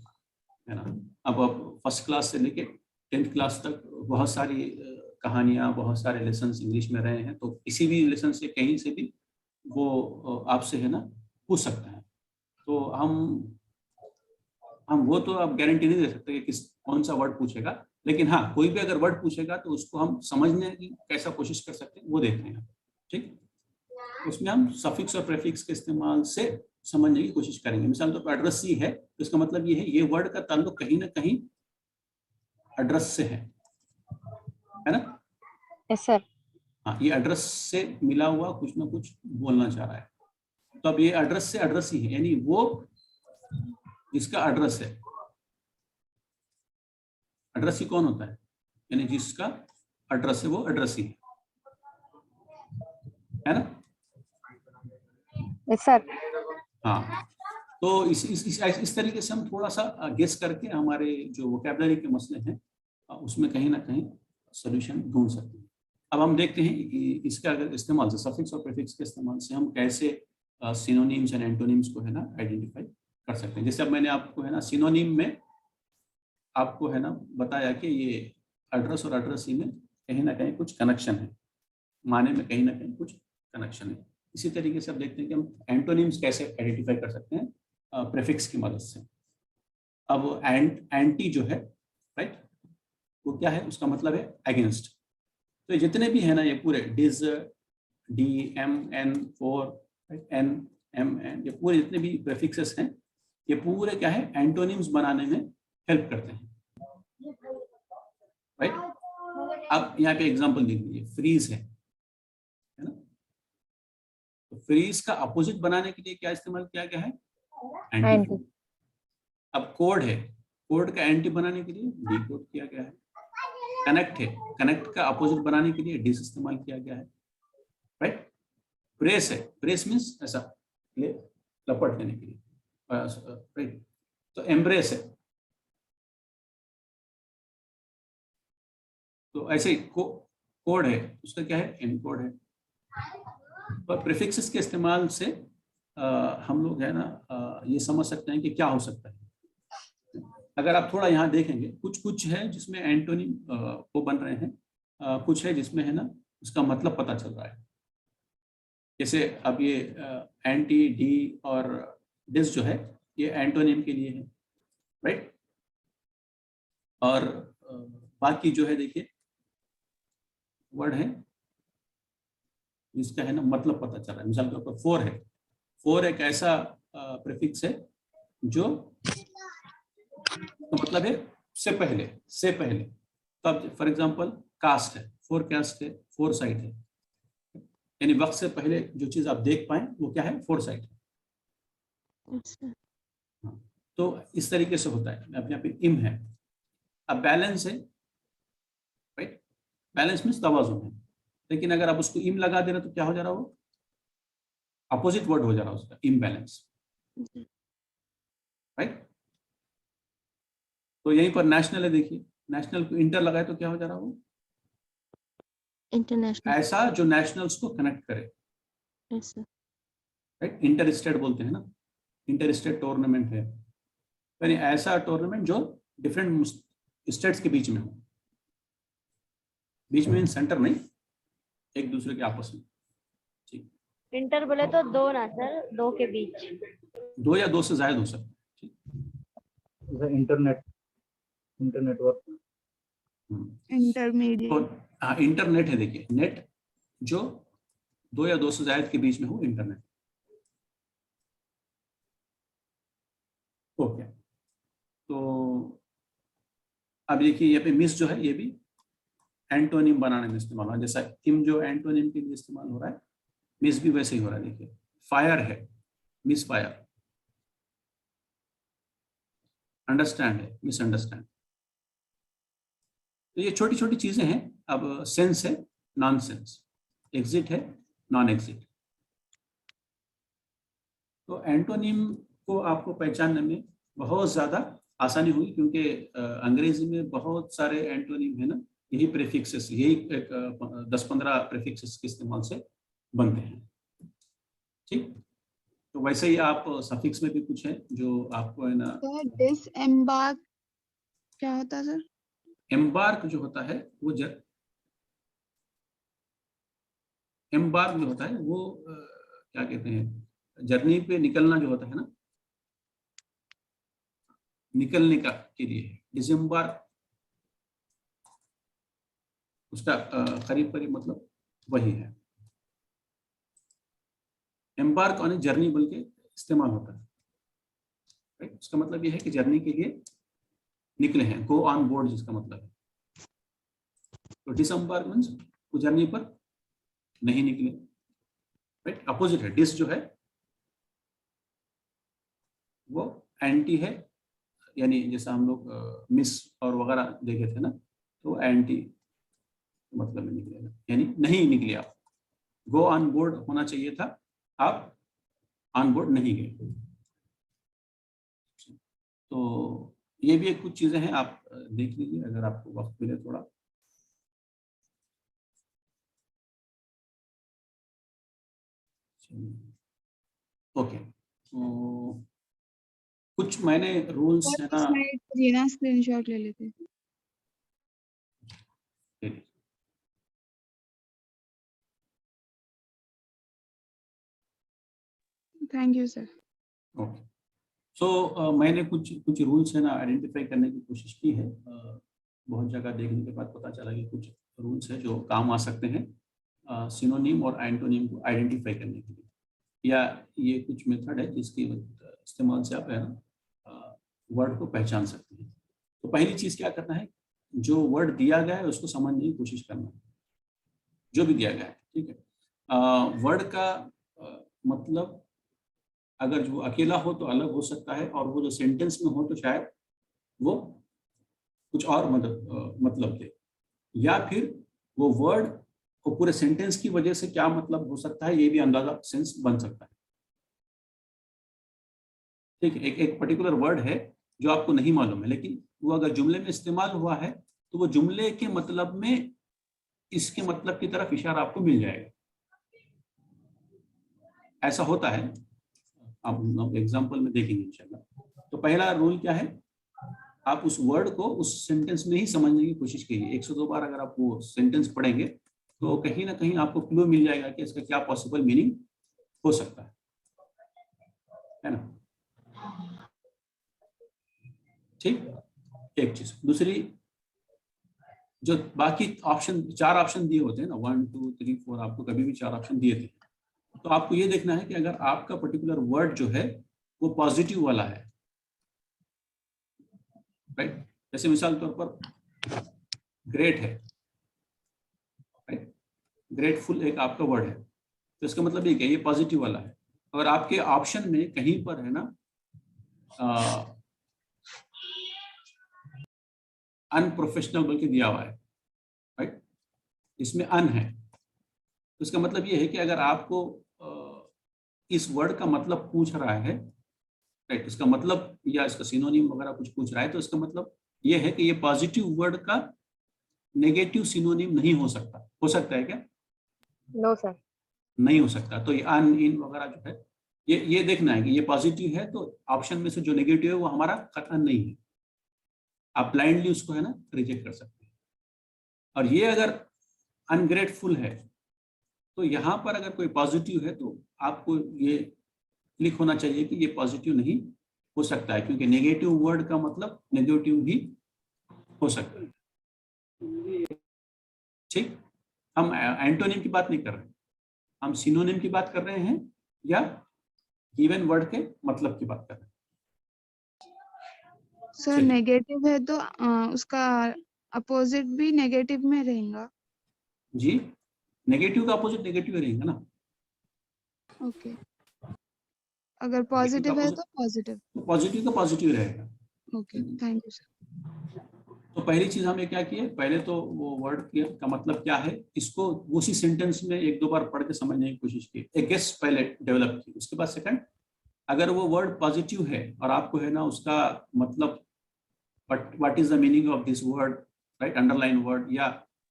है ना। अब आप फर्स्ट क्लास से लेके 10th क्लास तक बहुत सारी कहानियां, बहुत सारे लेसन इंग्लिश में रहे हैं, तो किसी भी लेसन से कहीं से भी वो आपसे है ना पूछ सकता है। तो हम वो तो आप गारंटी नहीं दे सकते कि कौन सा वर्ड पूछेगा, लेकिन हाँ कोई भी अगर वर्ड पूछेगा तो उसको हम समझने की कैसा कोशिश कर सकते हैं वो देख रहे हैं। ठीक, उसमें हम सफिक्स और प्रीफिक्स के इस्तेमाल से समझने की कोशिश करेंगे। मिसाल तौर पर एड्रेस सी है तो इसका मतलब ये है ये वर्ड का ताल्लुक कहीं ना कहीं एड्रेस से है ना। Yes sir. हाँ, ये एड्रेस से मिला हुआ कुछ ना कुछ बोलना चाह रहा है। तो अब ये एड्रेस से एड्रेस ही है, यानी वो जिसका एड्रेस है। एड्रेस ही कौन होता है? यानी जिसका एड्रेस है वो एड्रेस ही है ना। Yes sir. हाँ, तो इस तरीके से हम थोड़ा सा गेस करके हमारे जो वोकैबुलरी के मसले हैं उसमें कहीं ना कहीं सॉल्यूशन ढूंढ सकते हैं। अब हम देखते हैं इसका अगर इस्तेमाल से, सफिक्स और प्रीफिक्स के इस्तेमाल से हम कैसे सिनोनिम्स एंड एंटोनिम्स को है ना आइडेंटिफाई कर सकते हैं। जैसे अब मैंने आपको है ना सिनोनिम में आपको है ना बताया कि ये एड्रेस और एड्रेसी में कहीं ना कहीं कुछ कनेक्शन है, माने में कहीं ना कहीं कुछ कनेक्शन है। इसी तरीके से अब देखते हैं कि हम एंटोनिम्स कैसे आइडेंटिफाई कर सकते हैं प्रीफिक्स की मदद से। अब एंटी जो है, राइट, वो क्या है, उसका मतलब है अगेंस्ट। तो जितने भी है ना ये पूरे डिज, D, M, N, for, N, M, N, ये पूरे जितने भी प्रीफिक्सेस हैं ये पूरे क्या है एंटोनिम्स बनाने में हेल्प करते हैं, राइट। अब यहाँ पे एग्जांपल देख लीजिए, फ्रीज है ना, तो फ्रीज का अपोजिट बनाने के लिए क्या इस्तेमाल किया गया है, एंटी। अब कोड है, कोड का एंटी बनाने के लिए डी कोड किया गया है। कनेक्ट है, कनेक्ट का अपोजिट बनाने के लिए डिस इस्तेमाल किया गया है, राइट। प्रेस है, प्रेस मीन्स ऐसा लपट देने के लिए, राइट। तो एम्ब्रेस है, तो ऐसे कोड है, उसका क्या है, एनकोड है। और प्रीफिक्सेस के इस्तेमाल से हम लोग है ना ये समझ सकते हैं कि क्या हो सकता है। अगर आप थोड़ा यहाँ देखेंगे, कुछ है जिसमें एंटोनिम को बन रहे हैं, कुछ है जिसमें है ना उसका मतलब पता चल रहा है। जैसे अब ये एंटी, डी और डिस जो है ये एंटोनिम के लिए है, राइट। और बाकी जो है देखिए वर्ड है जिसका है ना मतलब पता चल रहा है। मिसाल के तौर पर फोर है, फोर एक ऐसा प्रीफिक्स है जो तो मतलब है से पहले, से पहले। तब फॉर एग्जांपल कास्ट है, फोर कास्ट है, फोर साइट है, यानी वक्त से पहले जो चीज आप देख पाए वो क्या है, फोर साइट है। तो इस तरीके से होता है। अब यहाँ पे इम है, अब बैलेंस है, राइट। बैलेंस मीन्स तवाजुन है, लेकिन अगर आप उसको इम लगा दे रहे तो क्या हो जा रहा, वो अपोजिट वर्ड हो जा रहा उसका, इम्बैलेंस, राइट। तो यहीं पर नेशनल है, देखिए नेशनल को इंटर लगाए तो क्या हो जा रहा, वो इंटरनेशनल, ऐसा जो नेशनल्स को कनेक्ट करे, राइट। इंटर स्टेट बोलते हैं ना, इंटर स्टेट टूर्नामेंट है, यानी ऐसा टूर्नामेंट जो डिफरेंट स्टेट्स के बीच में हो, बीच में सेंटर नहीं, एक दूसरे के आपस में, ठीक। इंटर बोले तो दो ना सर, दो के बीच, दो या दो से ज्यादा हो सकते हैं, ठीक। Internet, internetwork, intermediate. तो हाँ इंटरनेट है, देखिए नेट जो दो या दो से ज्यादा के बीच में हो, इंटरनेट, ओके। तो अब देखिए यहाँ पे मिस जो है ये भी एंटोनिम बनाने में इस्तेमाल हो रहा है, जैसा इम जो एंटोनिम के लिए इस्तेमाल हो रहा है, मिस भी वैसे ही हो रहा है। देखिए फायर है, मिस फायर, अंडरस्टैंड है, मिस अंडरस्टैंड। तो ये छोटी छोटी चीजें हैं। अब सेंस है, नॉन सेंस, एग्जिट है, नॉन एग्जिट। तो एंटोनिम को आपको पहचानने में बहुत ज्यादा आसानी हुई, क्योंकि अंग्रेजी में बहुत सारे एंटोनिम है ना, यही प्रीफिक्सेस, यही 10-15 प्रीफिक्सेस के इस्तेमाल से बनते हैं, ठीक। तो वैसे ही आप सफिक्स में भी कुछ है जो आपको है ना, डिसएम्बार्क क्या होता है सर? एम्बार्क जो होता है वो एम्बार्क जो होता है वो क्या कहते हैं, जर्नी पे निकलना जो होता है ना, निकलने का के लिए है। डिसएम्बार्क उसका करीब करीब मतलब वही है। एम्बार्क ऑन ए जर्नी बोल के इस्तेमाल होता है, राइट। उसका मतलब ये है कि जर्नी के लिए निकले हैं, गो ऑन बोर्ड जिसका मतलब है। तो डिसएम्बार्क मींस वो जर्नी पर नहीं निकले, राइट। अपोजिट है, डिस जो है वो एंटी है, यानी जैसा हम लोग मिस और वगैरह देखे थे ना, तो एंटी मतलब में निकलेगा, यानी नहीं निकले आप। गो ऑन बोर्ड होना चाहिए था, आप ऑन बोर्ड नहीं गए। तो ये भी एक कुछ चीजें हैं, आप देख लीजिए अगर आपको वक्त मिले थोड़ा। ओके, तो कुछ मैंने रूल्स है ना, स्लाइड स्क्रीनशॉट ले लेते। Thank you sir. ओके, सो मैंने कुछ रूल्स है ना आइडेंटिफाई करने की कोशिश की है। बहुत जगह देखने के बाद पता चला कि कुछ रूल्स है जो काम आ सकते हैं सिनोनिम और एंटोनिम को आइडेंटिफाई करने के लिए, या ये कुछ मेथड है जिसके इस्तेमाल से आप है ना वर्ड को पहचान सकते हैं। तो पहली चीज़ क्या करना है, जो वर्ड दिया गया है उसको समझने की कोशिश करना है, जो भी दिया गया है, ठीक है। वर्ड का मतलब अगर जो अकेला हो तो अलग हो सकता है, और वो जो सेंटेंस में हो तो शायद वो कुछ और मतलब दे, या फिर वो वर्ड को पूरे सेंटेंस की वजह से क्या मतलब हो सकता है ये भी अंदाजा सेंस बन सकता है। ठीक है, एक पर्टिकुलर वर्ड है जो आपको नहीं मालूम है, लेकिन वो अगर जुमले में इस्तेमाल हुआ है तो वो जुमले के मतलब में इसके मतलब की तरफ इशारा आपको मिल जाएगा। ऐसा होता है, आप एग्जाम्पल में देखेंगे इंशाल्लाह। तो पहला रूल क्या है, आप उस वर्ड को उस सेंटेंस में ही समझने की कोशिश कीजिए। 102 बार अगर आप वो सेंटेंस पढ़ेंगे तो कहीं ना कहीं आपको क्लू मिल जाएगा कि इसका क्या पॉसिबल मीनिंग हो सकता है ना। ठीक, एक चीज। दूसरी, जो बाकी ऑप्शन 4 ऑप्शन दिए होते हैं ना, 1 2 3 4, आपको कभी भी 4 ऑप्शन दिए थे, तो आपको ये देखना है कि अगर आपका पर्टिकुलर वर्ड जो है वो पॉजिटिव वाला है, राइट। जैसे मिसाल तौर पर ग्रेट है, राइट, ग्रेटफुल एक आपका वर्ड है, तो इसका मतलब ये क्या, ये पॉजिटिव वाला है। अगर आपके ऑप्शन में कहीं पर है ना अनप्रोफेशनल बोल के दिया हुआ है, राइट, इसमें अन है, तो इसका मतलब ये है कि अगर आपको इस वर्ड का मतलब पूछ रहा है, राइट, इसका मतलब या इसका सिनोनिम वगैरह कुछ पूछ रहा है, तो इसका मतलब ये है कि ये पॉजिटिव वर्ड का नेगेटिव सिनोनिम नहीं हो सकता। हो सकता है क्या? नो सर, नहीं हो सकता। तो ये अन, इन वगैरह जो है, ये देखना है कि ये पॉजिटिव है तो ऑप्शन में से जो नेगेटिव है वो हमारा कथन नहीं है। आप ब्लाइंडली उसको है ना रिजेक्ट कर सकते हैं। और ये अगर अनग्रेटफुल है तो यहाँ पर अगर कोई पॉजिटिव है तो आपको ये क्लिक होना चाहिए कि ये पॉजिटिव नहीं हो सकता है, क्योंकि नेगेटिव वर्ड का मतलब नेगेटिव भी हो सकता है। ठीक, हम एंटोनिम की बात नहीं कर रहे हैं, हम सिनोनिम की बात कर रहे हैं या गिवन वर्ड के मतलब की बात कर रहे हैं। सर नेगेटिव है तो उसका अपोजिट भी नेगेटिव में रहेगा। जी, नेगेटिव का अपोजिट नेगेटिव रहेगा ना। ओके, अगर पॉजिटिव है तो पॉजिटिव, पॉजिटिव का पॉजिटिव रहेगा। Okay, thank you sir. तो पहली चीज हमने क्या की है, पहले तो वो वर्ड का मतलब क्या है इसको उसी सेंटेंस में 1-2 बार पढ़ के समझने की कोशिश की, एक गेस पहले डेवलप की। उसके बाद सेकंड, अगर वो वर्ड पॉजिटिव है और आपको है ना उसका मतलब what is the meaning of this word, right, underline word या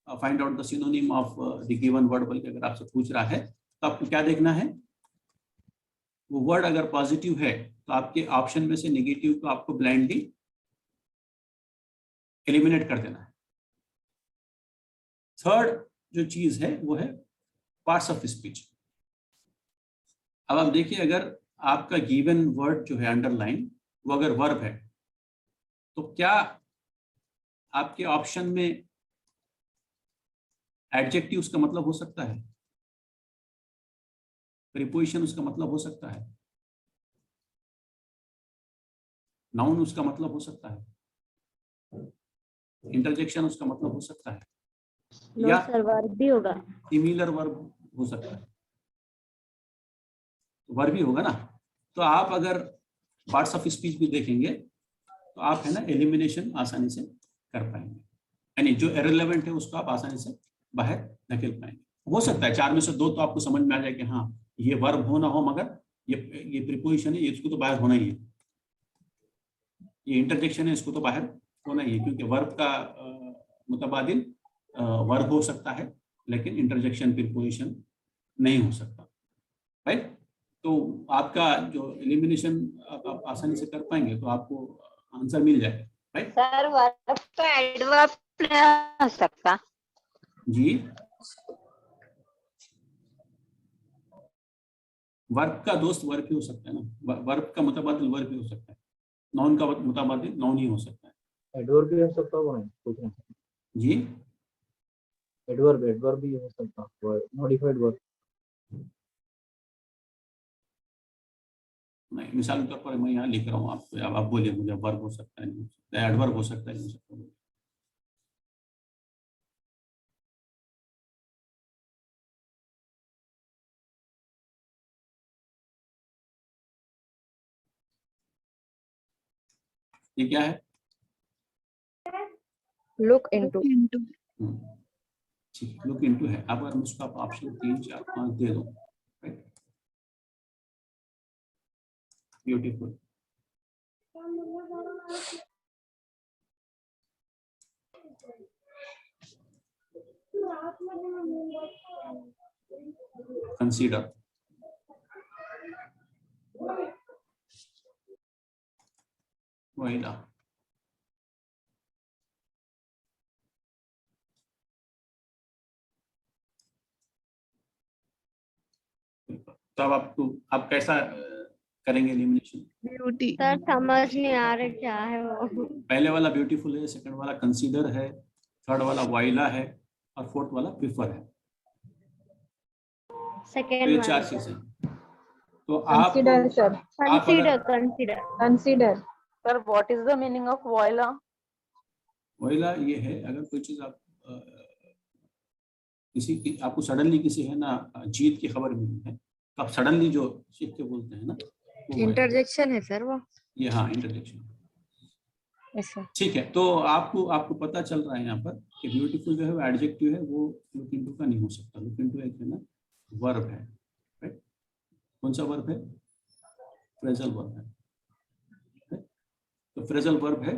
find out the synonym of the given word बोल के अगर आपसे पूछ रहा है, तो आपको क्या देखना है, वो वर्ड अगर पॉजिटिव है तो आपके ऑप्शन में से नेगेटिव को आपको ब्लाइंडली एलिमिनेट कर देना है। थर्ड जो चीज है वो है पार्ट्स ऑफ स्पीच। अब आप देखिए, अगर आपका गिवन वर्ड जो है अंडरलाइन वो अगर वर्ब है तो क्या आपके ऑप्शन में एडजेक्टिव उसका मतलब हो सकता है, प्रीपोजिशन उसका मतलब हो सकता है, नाउन उसका मतलब हो सकता है, इंटरजेक्शन उसका मतलब हो सकता है, या सर वर्ब भी होगा, सिमिलर वर्ब हो सकता है, वर्ब भी होगा ना। तो आप अगर पार्ट्स ऑफ स्पीच भी देखेंगे तो आप है ना एलिमिनेशन आसानी से कर पाएंगे, यानी जो इररिलेवेंट है उसको आप आसानी से बाहर निकल पाएंगे। हो सकता है 4 में से 2 तो आपको समझ में आ जाए कि हाँ ये वर्ब हो ना हो, मगर ये प्रीपोजिशन है, इसको तो बाहर होना ही है, ये इंटरजेक्शन है, इसको तो बाहर होना ही है, क्योंकि वर्ब का मुतबादिल वर्ब हो सकता है लेकिन इंटरजेक्शन प्रीपोजिशन नहीं हो सकता, राइट। तो आपका जो एलिमिनेशन आप आसानी से कर पाएंगे तो आपको आंसर मिल जाएगा, राइट? सर वर्ब का एडवर्ब नहीं हो सकता? जी, वर्ब का दोस्त वर्ब ही हो सकता है ना, वर्ब का मुतबादिल वर्ब ही हो सकता है, नाउन का मुतबादिल नाउन ही हो सकता है। एडवर्ब भी हो सकता होगा नहीं, पूछ रहे हैं। जी, एडवर्ब भी हो सकता है, मॉडिफाइड वर्ब। नहीं, मिसाल के तौर पर मैं यहाँ लिख रहा हूँ आपको, अब आप बोलिए मुझे वर्ब हो सकता है, नहीं हो सकता, एडवर्ब हो सकता है, नहीं हो सकता। ये क्या है? Look into. ठीक, लुक इनटू है। अब अगर मुझको आप ऑप्शन 3, 4, 5 दे दो, राइट? ब्यूटीफुल। कंसीडर, वहीदा, तो अब आप कैसा करेंगे एलिमिनेशन? ब्यूटी। सर समझ नहीं आ रहा क्या है वो। पहले वाला ब्यूटीफुल है, सेकंड वाला कंसीडर है, थर्ड वाला वाइला है और फोर्थ वाला प्रिफर है। सेकेंड ये 4 चीजें। तो आप consider sir, consider sir what is the meaning of voila? Viola ये है, अगर कोई चीज आप किसी की, आपको सडनली किसी है ना जीत की खबर मिली है, तो आप सडनली जो चीख के बोलते हैं ना, इंटरजेक्शन है सर वो। ये हाँ, इंटरजेक्शन। ऐसा। ठीक है, तो आपको पता चल रहा है यहाँ पर कि ब्यूटीफुल जो है वो एडजेक्टिव है, वो लुक इनटू का नहीं हो सकता। लुक इनटू एक है ना वर्ब है, राइट? कौन सा वर्ब है? फ्रेजल वर्ब है, right? तो फ्रेजल वर्ब है,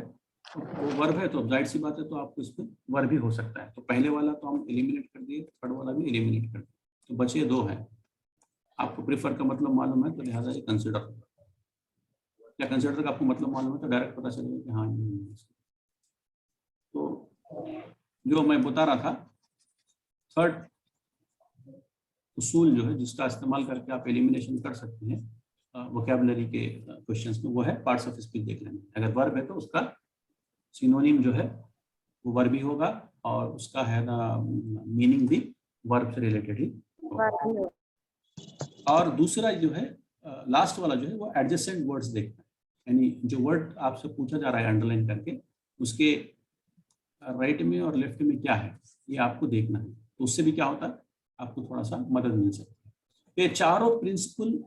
वो वर्ब है तो जाहिर सी बात है, तो आपको इसमें वर्ब भी हो सकता है। तो पहले वाला तो हम एलिमिनेट कर दिए, थर्ड वाला भी एलिमिनेट कर दिए, तो बचे 2 हैं। आपको प्रेफर का मतलब मालूम है तो लिहाजा ये कंसिडर होगा, या कंसिडर का आपको मतलब मालूम है तो डायरेक्ट पता चलेगा कि हाँ ये। तो जो मैं बता रहा था, थर्ड उसूल जो है जिसका इस्तेमाल करके आप एलिमिनेशन कर सकते हैं वोकैबुलरी के क्वेश्चंस में, वो है पार्ट्स ऑफ स्पीच देख लेना। अगर वर्ब है तो उसका सिनोनिम जो है वो वर्ब ही होगा, और उसका है ना मीनिंग भी वर्ब से रिलेटेड ही होगा। और दूसरा जो है लास्ट वाला जो है वो एडजेसेंट वर्ड्स देखना है, यानी जो वर्ड आपसे पूछा जा रहा है अंडरलाइन करके, उसके राइट में और लेफ्ट में क्या है ये आपको देखना है। तो उससे भी क्या होता है, आपको थोड़ा सा मदद मिल सकती है। ये चारों प्रिंसिपल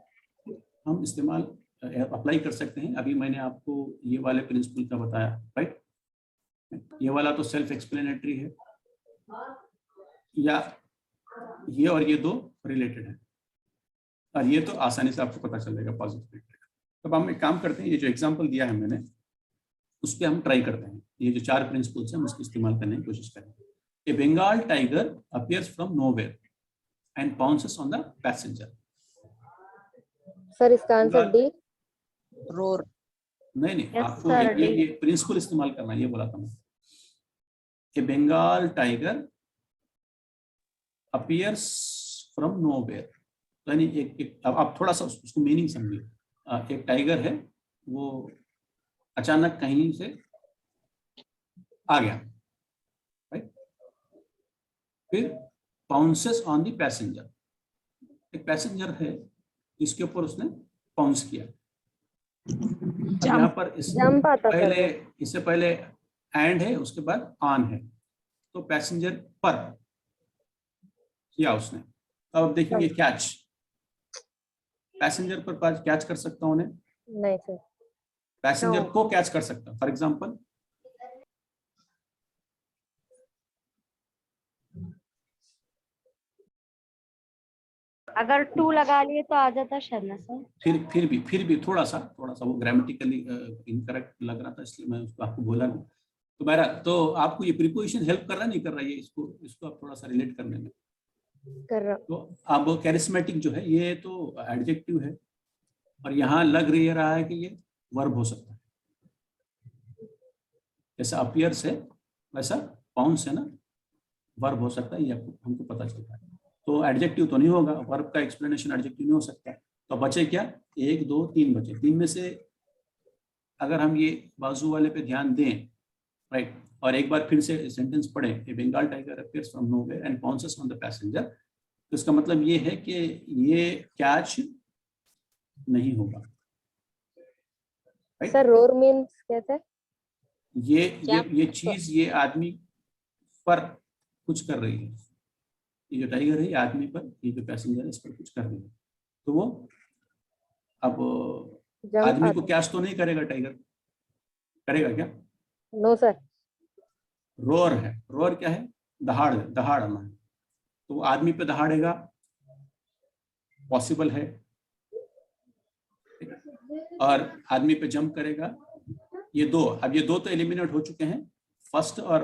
हम इस्तेमाल अप्लाई कर सकते हैं। अभी मैंने आपको ये वाले प्रिंसिपल का बताया, राइट? ये वाला तो सेल्फ एक्सप्लेनेटरी है, या ये और ये 2 रिलेटेड है, और ये तो आसानी से आपको पता चलेगा पॉजिटिव। तब हम एक काम करते हैं, ये जो एग्जांपल दिया है मैंने उस पर हम ट्राई करते हैं। ये जो 4 प्रिंसिपल्स हैं उसको इस्तेमाल करने की कोशिश करेंगे। A Bengal tiger appears from nowhere and pounces on the passenger. Sir इसका आंसर डी, रोर। नहीं, Yes, आपको sir, ये प्रिंसिपल इस्तेमाल करना है, ये बोला था मैं। A Bengal tiger appears from nowhere, यानी एक अब आप थोड़ा सा उसको मीनिंग समझिए। एक टाइगर है, वो अचानक कहीं से आ गया, राइट? फिर पाउंसेस ऑन द पैसेंजर, एक पैसेंजर है जिसके ऊपर उसने पाउंस किया। यहाँ पर इससे पहले एंड है, उसके बाद ऑन है, तो पैसेंजर पर किया उसने। अब देखेंगे कैच, पैसेंजर पर कैच कर सकता हूं? नहीं सर। पैसेंजर को कैच कर सकता हूं। फॉर एग्जांपल अगर 2 लगा लिए तो आ जाता शायद ना सर। फिर भी थोड़ा सा वो ग्रामेटिकली इनकरेक्ट लग रहा था, इसलिए मैं उसको आपको बोला नहीं। तो मेरा तो आपको ये प्रीपोजिशन हेल्प कर रहा नहीं कर रहा है, ये इसको आप थोड़ा सा रिलेट करने में कर रहा। तो अब कैरिस्मेटिक जो है ये तो एडजेक्टिव है, और यहाँ लग रहा है कि ये वर्ब हो सकता है। जैसा अपीयर्स है वैसा पाउंस है ना, वर्ब हो सकता है, ये हमको पता चलता है। तो एडजेक्टिव तो नहीं होगा, वर्ब का एक्सप्लेनेशन एडजेक्टिव नहीं हो सकता। तो बचे क्या, 1 2 3 बचे। 3 में से अगर हम ये बाजू वाले पे ध्यान दें, राइट, और एक बार फिर से सेंटेंस पढ़ें, a Bengal tiger appears from nowhere and pounces on the passenger, तो इसका मतलब ये है कि ये कैच नहीं होगा। सर रोर मीन्स कहते हैं ये चीज, ये आदमी पर कुछ कर रही है। ये जो टाइगर है ये आदमी पर, ये जो पैसेंजर है इस पर कुछ कर रही है। तो वो अब आदमी को कैच तो नहीं करेगा, टाइगर करेगा क्या? No sir. रोर है, रोर क्या है? दहाड़ना है। तो वो आदमी पे दहाड़ेगा, पॉसिबल है। और आदमी पे जंप करेगा, ये दो, अब ये दो तो एलिमिनेट हो चुके हैं, फर्स्ट और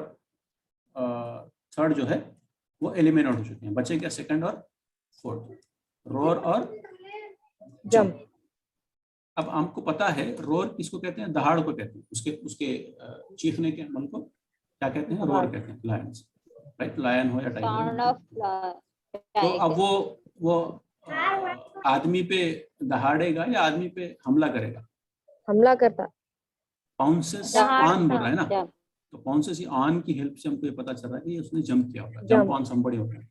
थर्ड जो है वो एलिमिनेट हो चुके हैं। बचे क्या, सेकंड और फोर्थ, रोर और जंप। अब हमको पता है रोर किसको कहते हैं, दहाड़ को कहते हैं, उसके चीखने के मन को क्या कहते हैं, रोर कहते हैं। लायंस, राइट, लायन हो या टाइगर। तो अब वो आदमी पे दहाड़ेगा या आदमी पे हमला करेगा? हमला करता। पाउंसेस ऑन बोल रहा है ना, तो पाउंसेस ऑन की हेल्प से हमको ये पता चल रहा है कि उसने जंप किया होगा। जंप ऑन समबडी होता है।